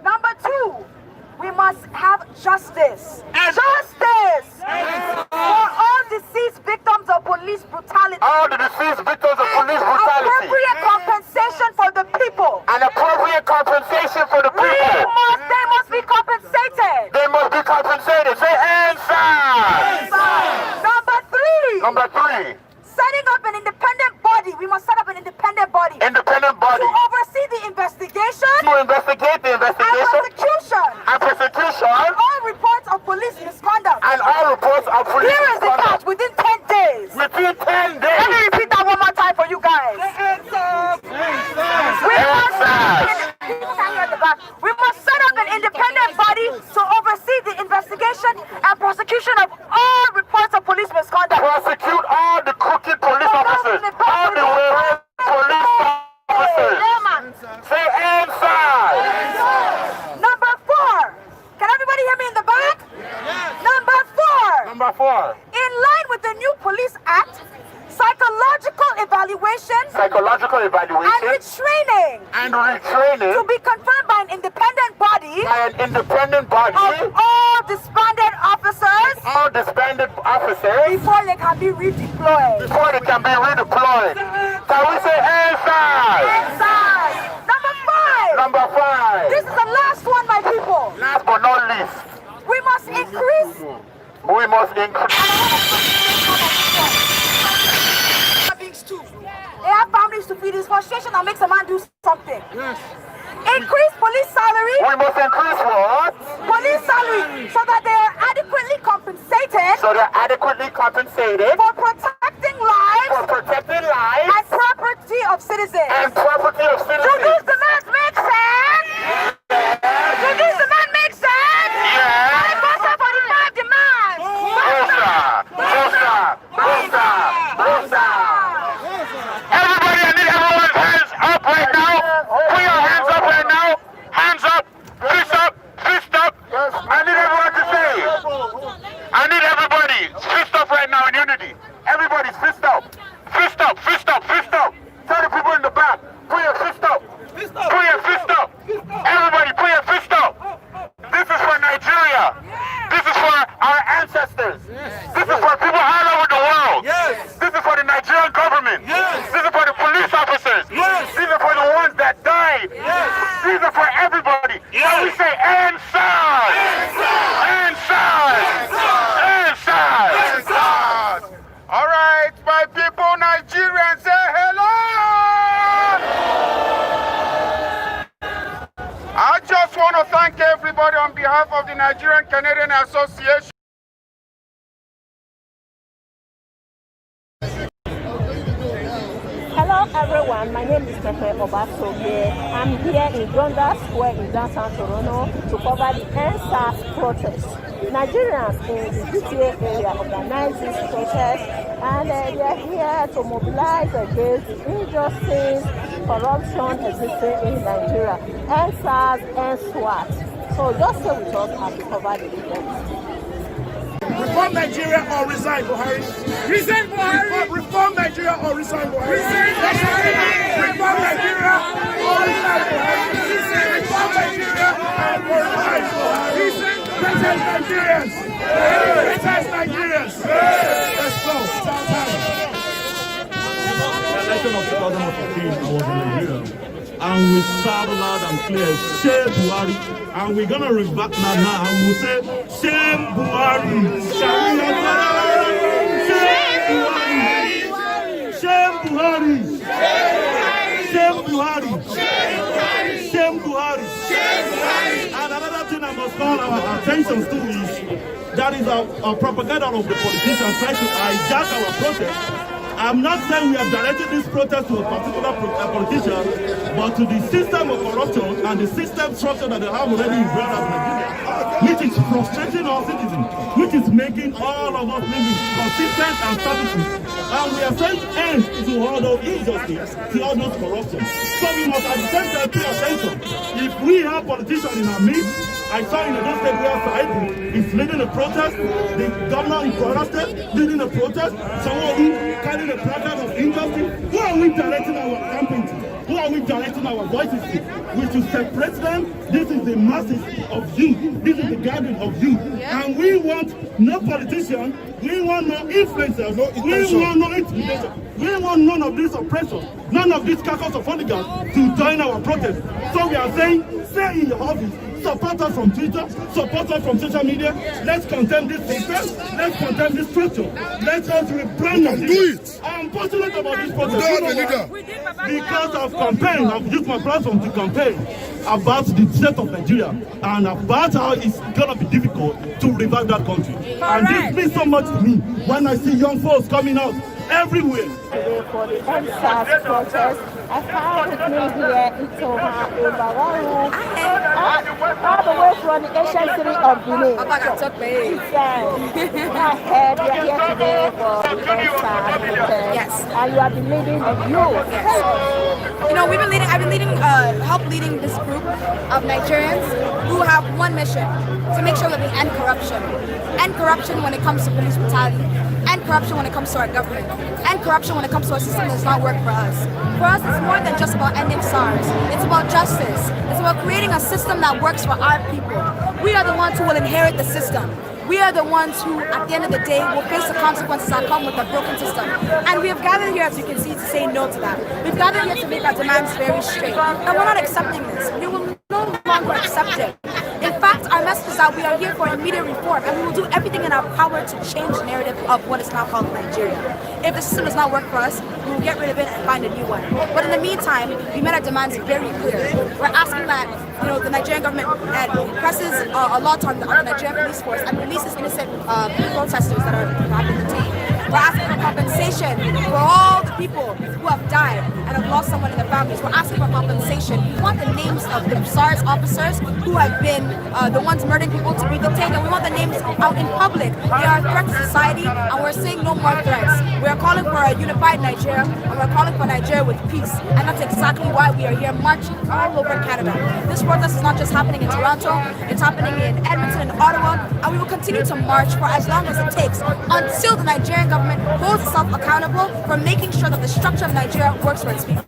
Number 2, we must have justice. Justice for all deceased victims of police brutality. All the deceased victims of police brutality. Appropriate compensation for the people. An appropriate compensation for the people. They must be compensated. They must be compensated. Say EndSARS. Number 3. Setting up an independent body. We must set up an independent body. Independent body. To oversee the investigation. To investigate the investigation. And prosecution. And all reports of police misconduct. And all reports of police misconduct. Here is the catch. Within 10 days. Within 10 days. Let me repeat that one more time for you guys. We must set up an independent body to oversee the investigation and prosecution of all reports of police misconduct. Prosecute all the crooked police officers. All the wayward police officers. Say EndSARS. Number 4. Can everybody hear me in the back? Yes. Number 4. In line with the new Police Act, psychological evaluation and retraining to be confirmed by an independent body of all disbanded officers before they can be redeployed. Can we say EndSARS? Number 5. This is the last one, my people. Last but not least. We must increase. They have families to feed. It's frustration that makes a man do something. Yes. Increase police salary. We must increase what? Police salary, so that they are adequately compensated. For protecting lives. And property of citizens. Do these demands make sense? Do these demands make sense? Yeah. I vote for the 5 demands. Everybody, I need everyone's hands up right now. Put your hands up right now. Hands up. Fist up. Fist up. I need everyone to say. I need everybody. Fist up right now in unity. Everybody's fist up. Fist up. Fist up. Fist up. Tell the people in the back. Put your fist up. Put your fist up. Everybody, put your fist up. This is for Nigeria. This is for our ancestors. This is for people all over the world. This is for the Nigerian government. This is for the police officers. These are for the ones that died. These are for everybody. And we say EndSARS. EndSARS. EndSARS. All right, my people, Nigerians, say hello. I just want to thank everybody on behalf of the Nigerian Canadian Association. Hello everyone, my name is Pepe Obasoye. I'm here in Grondal Square in downtown Toronto to cover the EndSARS protest. Nigerians in the GTA area organize this protest and they are here to mobilize against the injustice, corruption existing in Nigeria. EndSARS and SWAT. So just stay with us as we cover the event. Reform Nigeria or resign, Buhari. Resign, Buhari. Reform Nigeria or resign, Buhari. Resign, Reform Nigeria or resign, Buhari. Reform Nigeria or resign, Buhari. Protest Nigerians. Protest Nigerians. Let's go. The election of 2014, I was in Nigeria. And we shout loud and clear, shame Buhari. And we're gonna revert now and we'll say, shame Buhari. Shame Buhari. Shame Buhari. Shame Buhari. Shame Buhari. Shame Buhari. thing I must call our attention to is that is a propaganda of the politicians trying to hijack our protest. I'm not saying we are directing this protest to a particular politician, but to the system of corruption and the system structure that they have already in Nigeria, which is frustrating our citizens, which is making all of us live consistent and stability. And we are saying end to all those injustice, to all those corruption. So we must at the same time pay attention. If we have politicians in our midst, I saw in the state where Saibu is leading a protest, the governor in Kwara State leading a protest, someone carrying a placard of injustice. Who are we directing our campaign to? Who are we directing our voices to? We should separate them. This is the masses of youth. This is the gathering of youth. And we want no politician, we want no influencers, we want no intimidation. We want none of this oppression, none of these carcass of hooligans to join our protest. So we are saying, stay in your office. Support us from Twitter, support us from social media. Let's condemn this system, let's condemn this structure. Let us rebrand it. I'm passionate about this protest. Because of campaign, I've used my platform to campaign about the state of Nigeria and about how it's gonna be difficult to revive that country. And this means so much to me when I see young folks coming out everywhere. Today for the NSAS protest, I found with me here Itoha Obawaru, all the way from the ancient city of Benin. I heard you are here today for the NSAS protest. Yes. And you have been leading the youth. Yes. You know, I've been leading, help leading this group of Nigerians who have one mission, to make sure that we end corruption. End corruption when it comes to police brutality. End corruption when it comes to our government. End corruption when it comes to a system that does not work for us. For us, it's more than just about ending SARS. It's about justice. It's about creating a system that works for our people. We are the ones who will inherit the system. We are the ones who, at the end of the day, will face the consequences that come with a broken system. And we have gathered here, as you can see, to say no to that. We've gathered here to make our demands very straight. And we're not accepting this. We will no longer accept it. In fact, our message is that we are here for immediate reform, and we will do everything in our power to change the narrative of what is now called Nigeria. If the system does not work for us, we will get rid of it and find a new one. But in the meantime, we made our demands very clear. We're asking that, you know, the Nigerian government presses a law on the Nigerian police force and releases innocent protesters that have been detained. We're asking for compensation for all the people who have died and have lost someone in their families. We're asking for compensation. We want the names of the SARS officers who have been the ones murdering people to be detained, and we want the names out in public. They are a threat to society, and we're saying no more threats. We are calling for a unified Nigeria, and we're calling for Nigeria with peace. And that's exactly why we are here marching all over Canada. This protest is not just happening in Toronto, it's happening in Edmonton and Ottawa, and we will continue to march for as long as it takes until the Nigerian government holds itself accountable for making sure that the structure of Nigeria works for its people.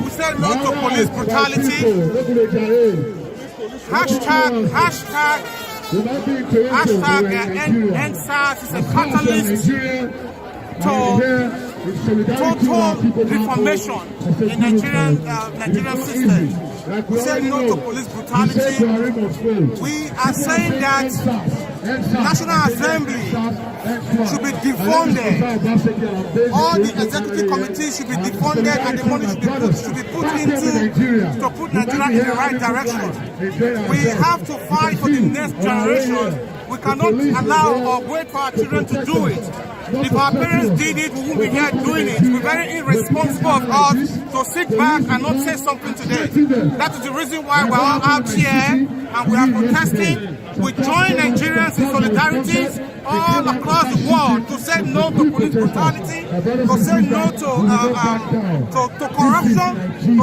We said no to police brutality. Hashtag NSAS is a catalyst to total reformation in Nigerian system. We say no to police brutality. We are saying that National Assembly should be defunded. All the executive committees should be defunded, and the money should be put into to put Nigeria in the right direction. We have to fight for the next generation. We cannot allow or wait for our children to do it. If our parents did it, we won't be here doing it. We're very irresponsible of us to sit back and not say something today. That is the reason why we're all out here and we are protesting. We join Nigerians in solidarity all across the world to say no to police brutality, to say no to corruption,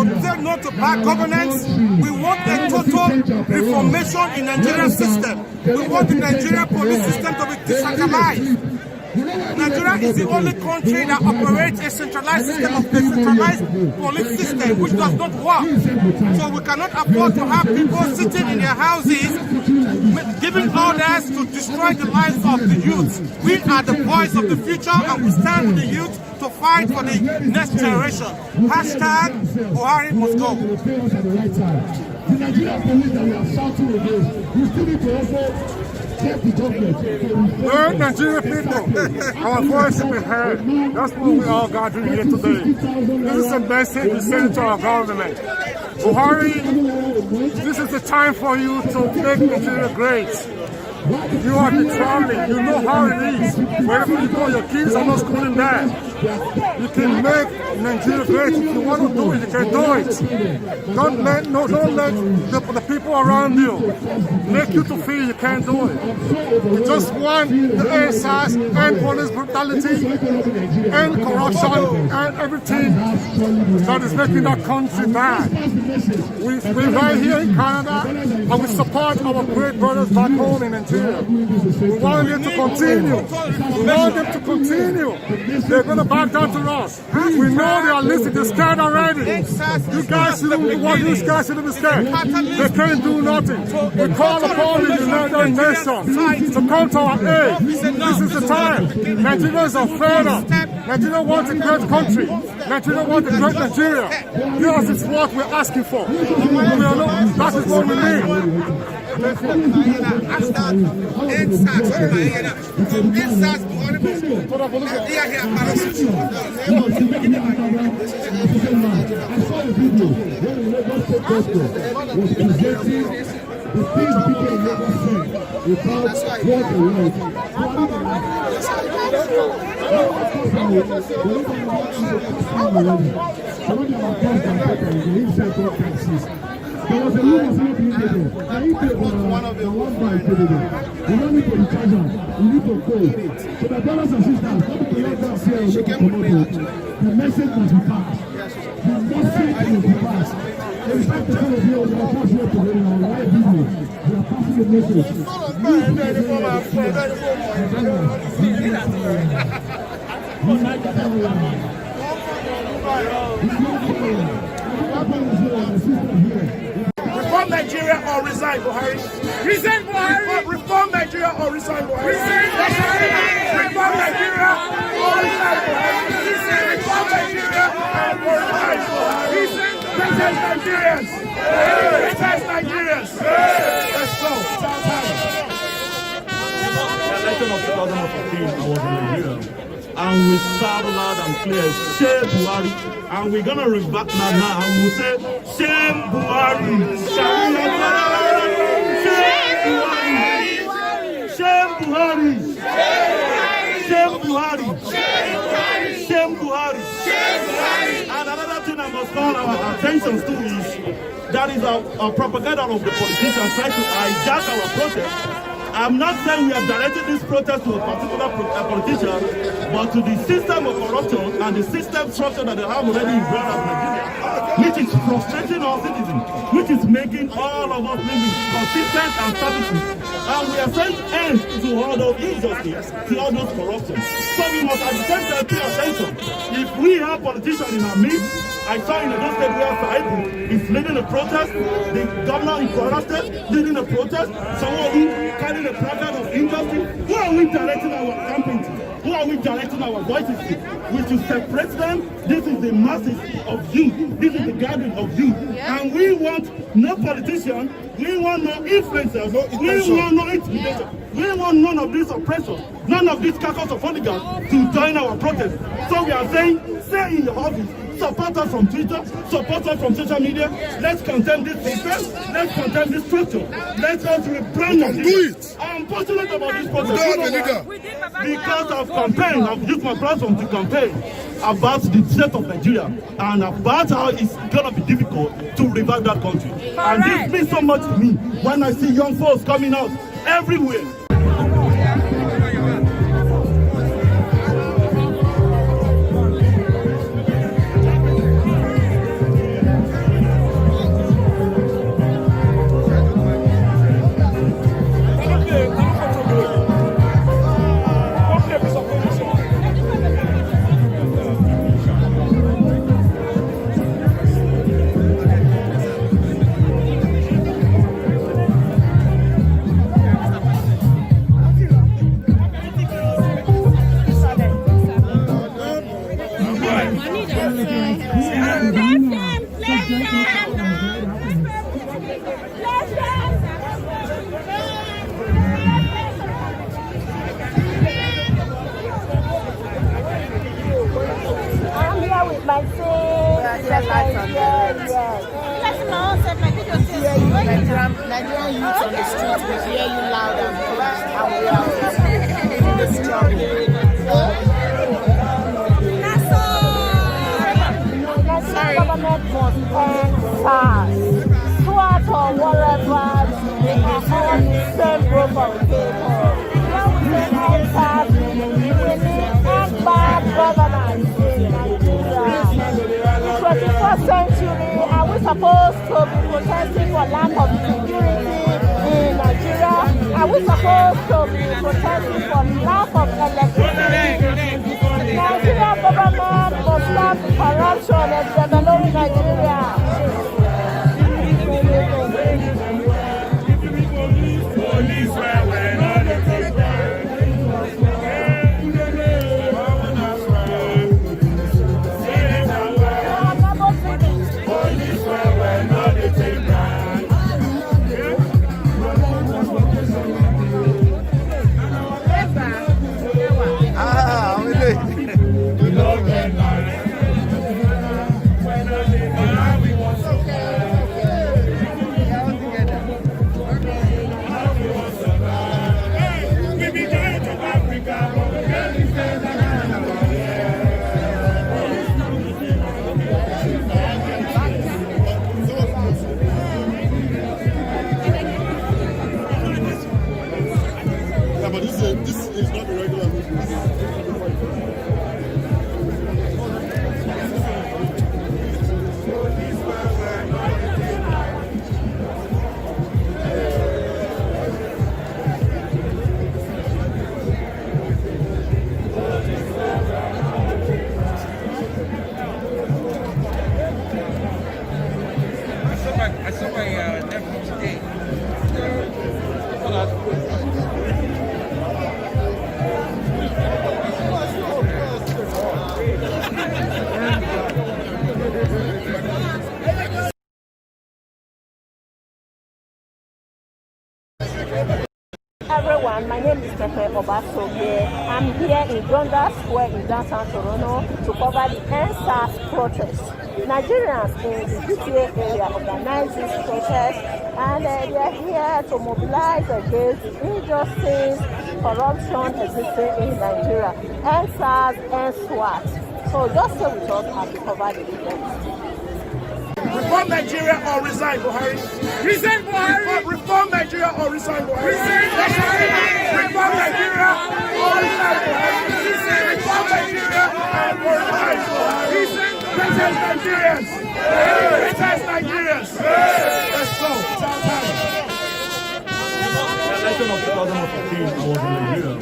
to say no to bad governance. We want a total reformation in the Nigerian system. We want the Nigerian police system to be decentralized. Nigeria is the only country that operates a centralized system of decentralized police system, which does not work. So we cannot afford to have people sitting in their houses giving orders to destroy the lives of the youth. We are the voice of the future, and we stand with the youth to fight for the next generation. Hashtag Buhari must go. The Nigerian police that we are shouting against, we still need to also get the government. Well, Nigerian people, our voice will be heard. That's what we all gathered here today. This is a message we send to our government. Buhari, this is the time for you to make Nigeria great. You are traveling, you know how it is. Wherever you go, your kids are not schooling there. You can make Nigeria great. If you want to do it, you can do it. Don't let the people around you make you to feel you can't do it. We just want the answers, and police brutality, and corruption, and everything that is making that country bad. We're right here in Canada, and we support our great brothers back home in Nigeria. We want them to continue. We want them to continue. They're going to back down to us. We know they are listening. They're scared already. You guys shouldn't be scared. They can't do nothing. We call upon the United Nations to come to our aid. This is the time. Nigerians are fed up. Nigeria wants a great country. Nigeria wants a great Nigeria. This is what we're asking for. That is what we need. There was a room of something there. And if you one of the one by you don't need to recharge them. You need to go. So the brothers and sisters, come to let us here. The message must be passed. The message must be passed. In fact, the kind of you are passing it to them on live video. You are passing the message. Reform Nigeria or resign, Buhari. Resign, Buhari. Reform Nigeria or resign, Buhari. Resign, Buhari. Reform Nigeria or resign, Buhari. Reform Nigeria or resign, Buhari. Protest Nigerians. Protest Nigerians. Let's go. The election of 2014 was in Nigeria. And we shout loud and clear, shame Buhari. And we're going to revert now and we'll say, shame Buhari. Shame Buhari. Shame Buhari. Shame Buhari. And another thing I must call our attention to is that is a propaganda of the politicians trying to hijack our protest. I'm not saying we are directing this protest to a particular politician, but to the system of corruption and the system structure that they have already ingrained in Nigeria, which is frustrating our citizens, which is making all of us living consistent and services. And we are saying end to all those injustice, to all those corruption. So we must at the same time pay attention. If we have politicians in our midst, I saw in the state where Saibu is leading a protest, the governor is arrested, leading a protest, someone carrying a placard of injustice. Who are we directing our campaign to? Who are we directing our voices to? We should separate them. This is the masses of youth. This is the gathering of youth. Yeah. And we want no politician, we want no influencers, we want no intimidation. We want none of this oppression, none of these carcass of hooligans to join our protest. So we are saying, stay in your office. Support us from Twitter, support us from social media. Let's condemn this system, let's condemn this structure. Let's us rebrand it. I'm passionate about this protest. Because I've campaigned, I've used my platform to campaign about the state of Nigeria and about how it's going to be difficult to revive that country. And this means so much to me when I see young folks coming out everywhere. Nigerian youth on the street, we hear you loud and clear, and we are in the struggle. Nigerian government must end SARS. SWAT or whatever, they are all the same group of people. When we say end SARS, we need end bad governance in Nigeria. In the 21st century, are we supposed to be protesting for lack of security in Nigeria? Are we supposed to be protesting for lack of electricity? Nigerian government must stop corruption and develop Nigeria. This is not the regular movement. I saw my nephew today. Everyone, my name is Pepe Obasoye. I'm here in Granda Square in downtown Toronto to cover the NSAS protest. Nigerians in the GTA area organized this protest, and they are here to mobilize against the injustice, corruption existing in Nigeria. NSAS and SWAT. So just stay with us as we cover the event. Reform Nigeria or resign, Buhari. Resign, Buhari. Reform Nigeria or resign, Buhari. Resign, Buhari. Reform Nigeria or resign, Buhari. Reform Nigeria or resign, Buhari. Protest Nigerians. Protest Nigerians. Let's go. The election of 2014 was in Nigeria,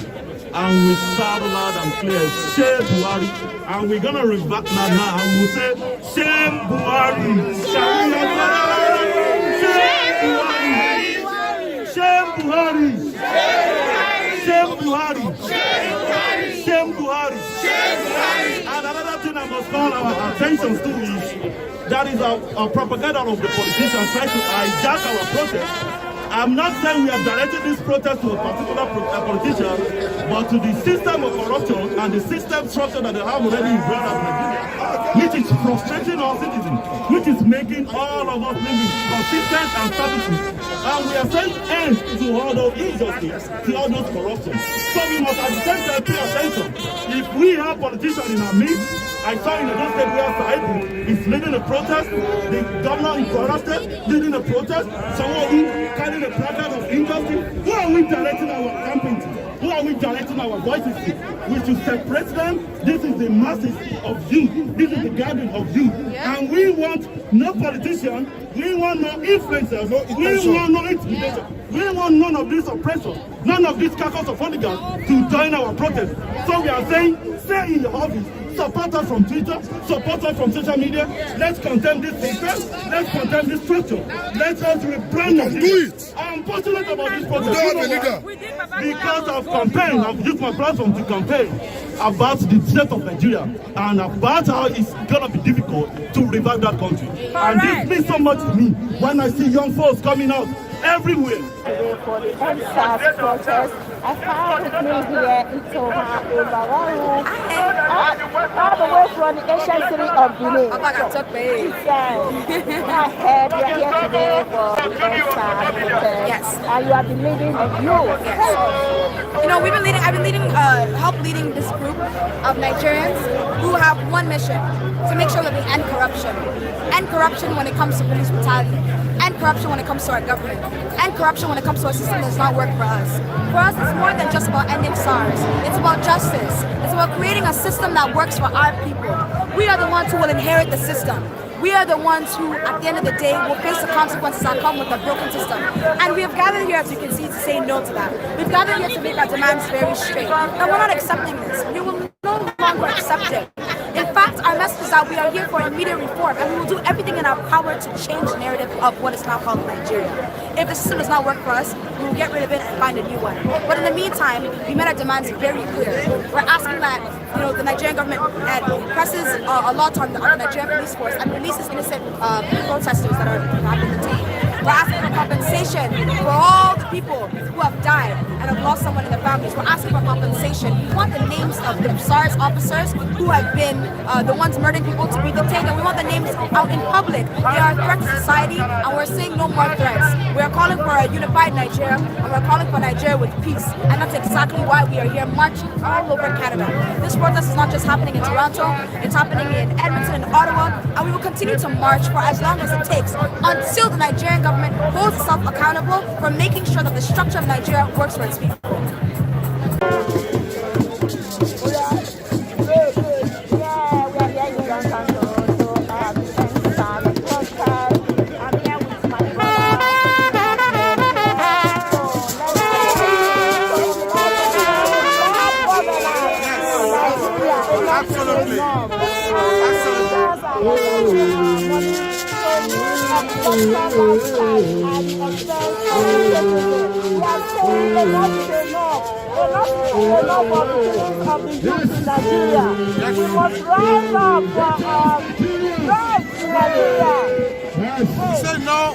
and we shout loud and clear, shame Buhari, and we're gonna revert now, and we'll say, shame Buhari, shame Buhari, shame Buhari, shame Buhari. And another thing I must call our attention to is that is our propaganda of the politicians trying to hijack our protest. I'm not saying we are directing this protest to a particular politician, but to the system of corruption and the system structure that they have already in Nigeria, which is frustrating our citizens, which is making all of us living consistent and services. And we are saying end to all those injustice, to all those corruption. So we must at the same time pay attention. If we have politicians in our midst, I saw in the state where Saidi is leading a protest, the governor is arrested, leading a protest, someone who carrying a placard of injustice. Who are we directing our campaign to? Who are we directing our voices to? We should separate them. This is the masses of youth. This is the gathering of youth. And we want no politician, we want no influencers, we want no intimidation. We want none of this oppression, none of these carcass of hooligans to join our protest. So we are saying, stay in the office. Support us from Twitter, support us from social media. Let's condemn this system, let's condemn this structure. Let us rebrand it. I'm passionate about this protest. Because I've campaigned, I've used my platform to campaign about the state of Nigeria and about how it's gonna be difficult to revive that country. And this means so much to me when I see young folks coming out everywhere. Today for the NSAS protest, I have with me here Itoha Obawaru, all the way from the ancient city of Benin. I heard you are here today for the EndSARS protest. Yes. And you have been leading a group. Yes. You know, I've been leading, help leading this group of Nigerians who have one mission: to make sure that we end corruption. End corruption when it comes to police brutality. End corruption when it comes to our government. End corruption when it comes to a system that does not work for us. For us, it's more than just about ending SARS. It's about justice. It's about creating a system that works for our people. We are the ones who will inherit the system. We are the ones who, at the end of the day, will face the consequences that come with a broken system. And we have gathered here, as you can see, to say no to that. We've gathered here to make our demands very straight. And we're not accepting this. We will no longer accept it. In fact, our message is that we are here for immediate reform, and we will do everything in our power to change the narrative of what is now called Nigeria. If the system does not work for us, we will get rid of it and find a new one. But in the meantime, we made our demands very clear. We're asking that the Nigerian government presses a lot on the Nigerian police force and releases innocent protesters that have been detained. We're asking for compensation for all the people who have died and have lost someone in their families. We're asking for compensation. We want the names of the SARS officers who have been the ones murdering people to be detained, and we want the names out in public. They are a threat to society, and we're saying no more threats. We are calling for a unified Nigeria, and we're calling for Nigeria with peace, and that's exactly why we are here marching all over Canada. This protest is not just happening in Toronto, it's happening in Edmonton and Ottawa, and we will continue to march for as long as it takes until the Nigerian government holds itself accountable for making sure that the structure of Nigeria works for its people.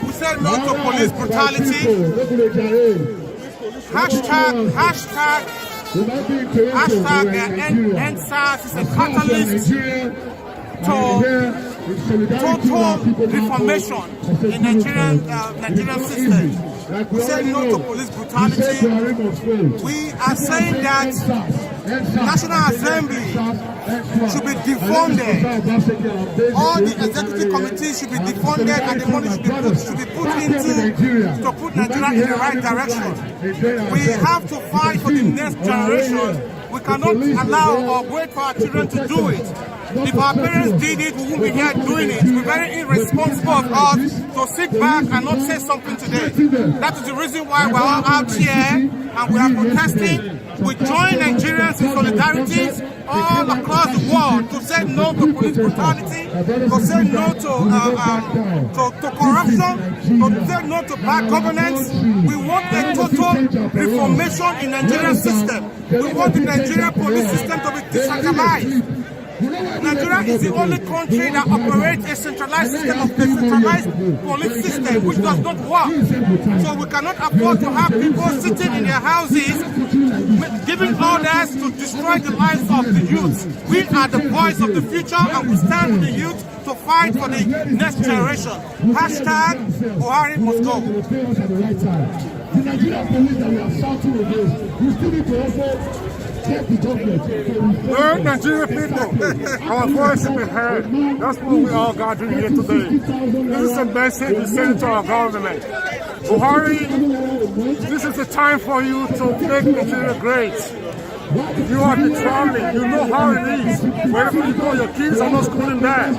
We said no to police brutality. Hashtag EndSARS is a catalyst to total reformation in Nigerian system. We said no to police brutality. We are saying that National Assembly should be defunded. All the executive committees should be defunded, and the money should be put into to put Nigeria in the right direction. We have to fight for the next generation. We cannot allow or wait for our children to do it. If our parents did it, we won't be here doing it. We're very irresponsible of us to sit back and not say something today. That is the reason why we're all out here and we are protesting. We join Nigerians in solidarity all across the world to say no to police brutality, to say no to corruption, to say no to bad governance. We want a total reformation in the Nigerian system. We want the Nigerian police system to be decentralized. Nigeria is the only country that operates a centralized system of decentralized police system, which does not work. So we cannot afford to have people sitting in their houses giving orders to destroy the lives of the youth. We are the voice of the future, and we stand with the youth to fight for the next generation. Hashtag Buhari must go. The Nigerian police that we are shouting against, we still need to also check the government. Well, Nigerian people, our voice should be heard. That's what we all gathered here today. This is a message we send to our government. Buhari, this is the time for you to make Nigeria great. You are traveling, you know how it is. Wherever you go, your kids are not schooling there.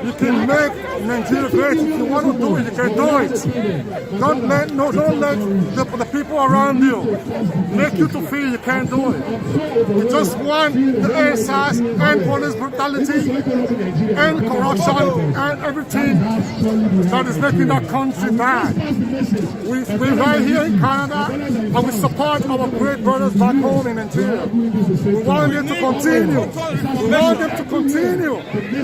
You can make Nigeria great. If you want to do it, you can do it. Don't let the people around you make you to feel you can't do it. We just want the EndSARS, end police brutality, end corruption, and everything that is making our country bad. We're right here in Canada, and we support our great brothers back home in Nigeria. continue. We want them to continue. We want them to continue.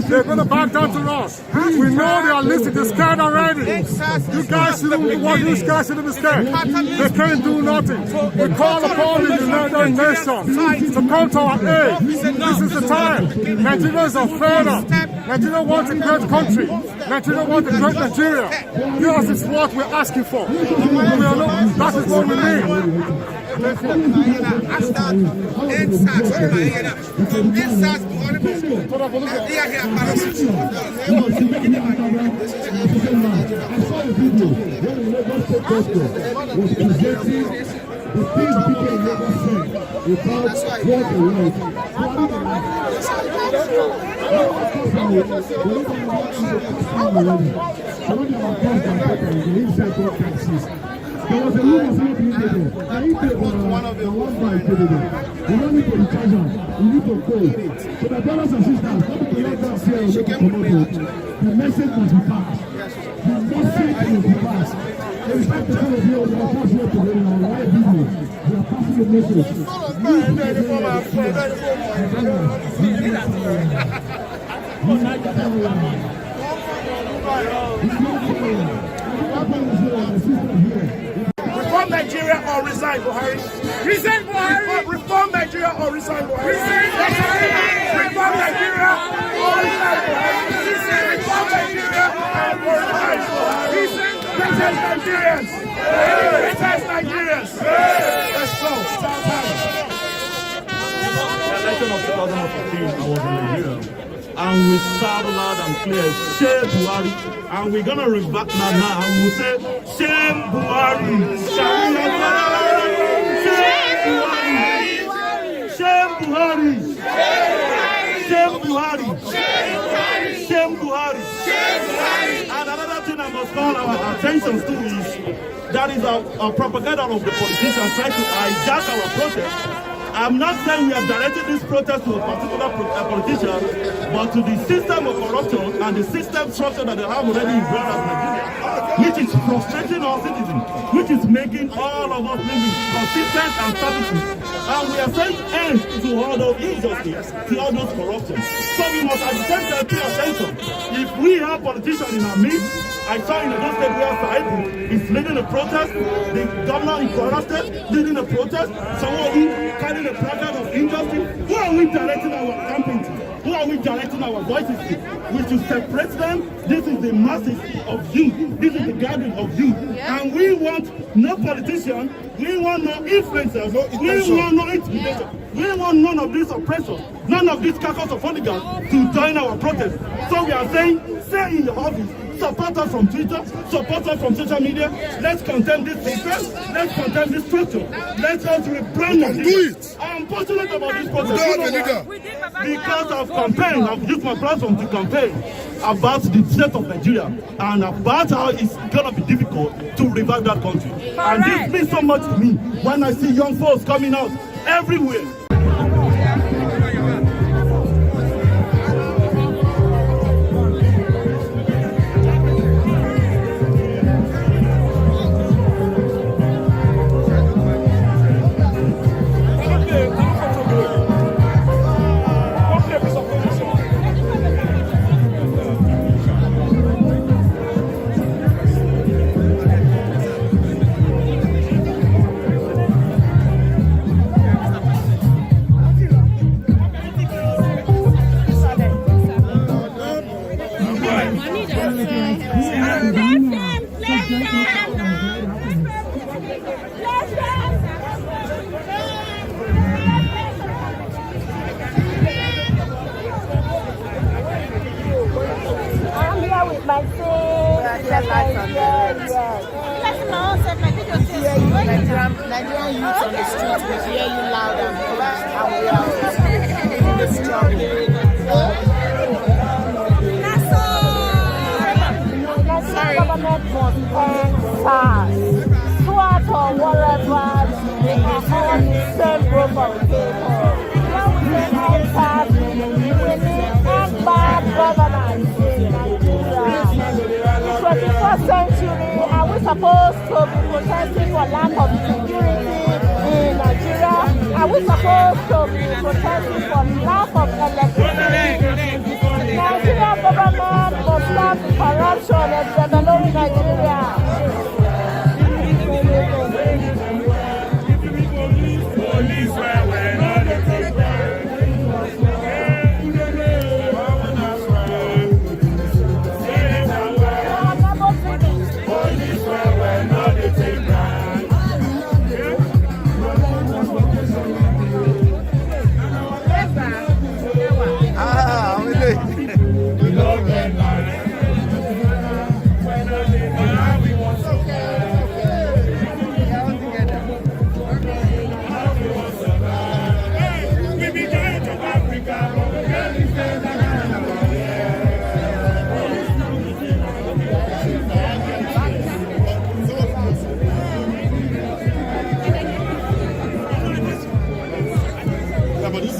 They're going to back down to us. We know they are listening. They're scared already. You guys shouldn't be scared. They can't do nothing. We call upon the United Nations to come to our aid. This is the time. Nigerians are fed up. Nigeria wants a great country. Nigeria wants a great Nigeria. This is what we're asking for. That is what we need. There was a room of people. One of your one by we don't need to recharge them. We need to go. So the brothers and sisters, come to let us here and look at the message must be passed. The message must be passed. There is not the kind of here we are passing it today on live video. We are passing the message. Reform Nigeria or resign, Buhari. Resign, Buhari. Reform Nigeria or resign, Buhari. Reform Nigeria or resign, Buhari. Reform Nigeria or resign, Buhari. Protest Nigerians. Protest Nigerians. Let's go. The election of 2014, I was in Nigeria. And we shout loud and clear, shame Buhari. And we're going to revert now and we'll say, shame Buhari. Shame Buhari. Shame Buhari. Shame Buhari. And another thing I must call our attention to is that is a propaganda of the politicians trying to hijack our protest. I'm not saying we have directed this protest to a particular politician, but to the system of corruption and the system structure that they have already ingrained as Nigeria, which is frustrating our citizens, which is making all of us living consistent and services. And we are saying end to all those injustice, to all those corruption. So we must at the same time pay attention. If we have politicians in our midst, I saw in the state where Saibu is leading a protest, the governor in Kwara State leading a protest, someone carrying a placard of injustice. Who are we directing our campaign to? Who are we directing our voices to? We should separate them. This is the masses of youth. This is the gathering of youth. And we want no politician. We want no influencers. We want no intimidation. We want none of these oppressors, none of these carcass of hooligans to join our protest. So we are saying, stay in your office. Support us from Twitter, support us from social media. Let's condemn this system, let's condemn this structure. Let us rebrand it. I'm passionate about this protest. Because I've campaigned, I've used my platform to campaign about the state of Nigeria and about how it's gonna be difficult to revive that country. And this means so much to me when I see young folks coming out everywhere. Nigerian youth on the street will hear you loud and clear, and we are in the struggle. Sorry. Government must end SARS. Throughout or whatever, they are all the same group of people. When we say end SARS, we need bad governance in Nigeria. In the 21st century, are we supposed to be protesting for lack of security in Nigeria? Are we we supposed to be protesting for lack of electricity? Nigerian government must stop corruption and develop Nigeria.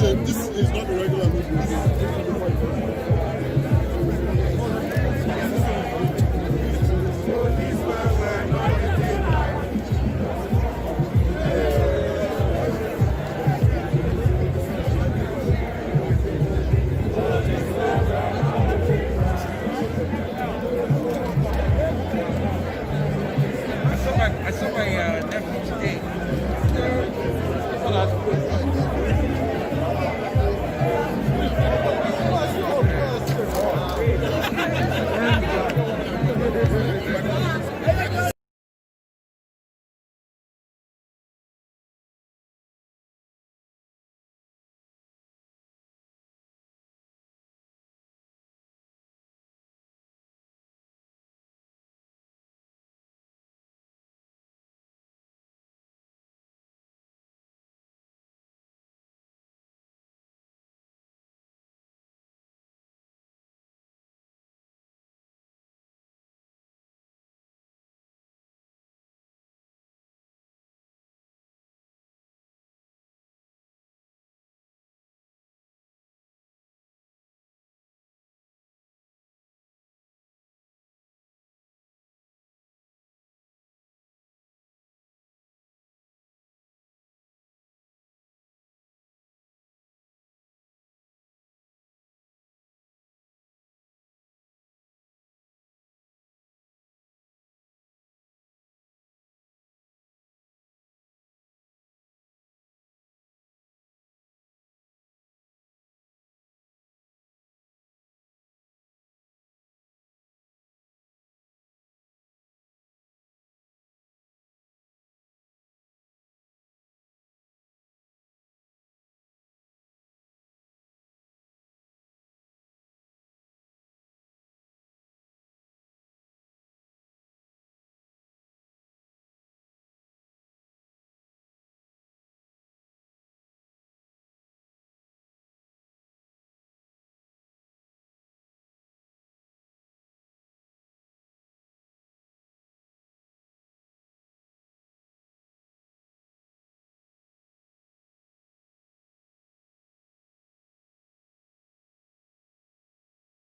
This is not a regular movie. I saw my nephew today.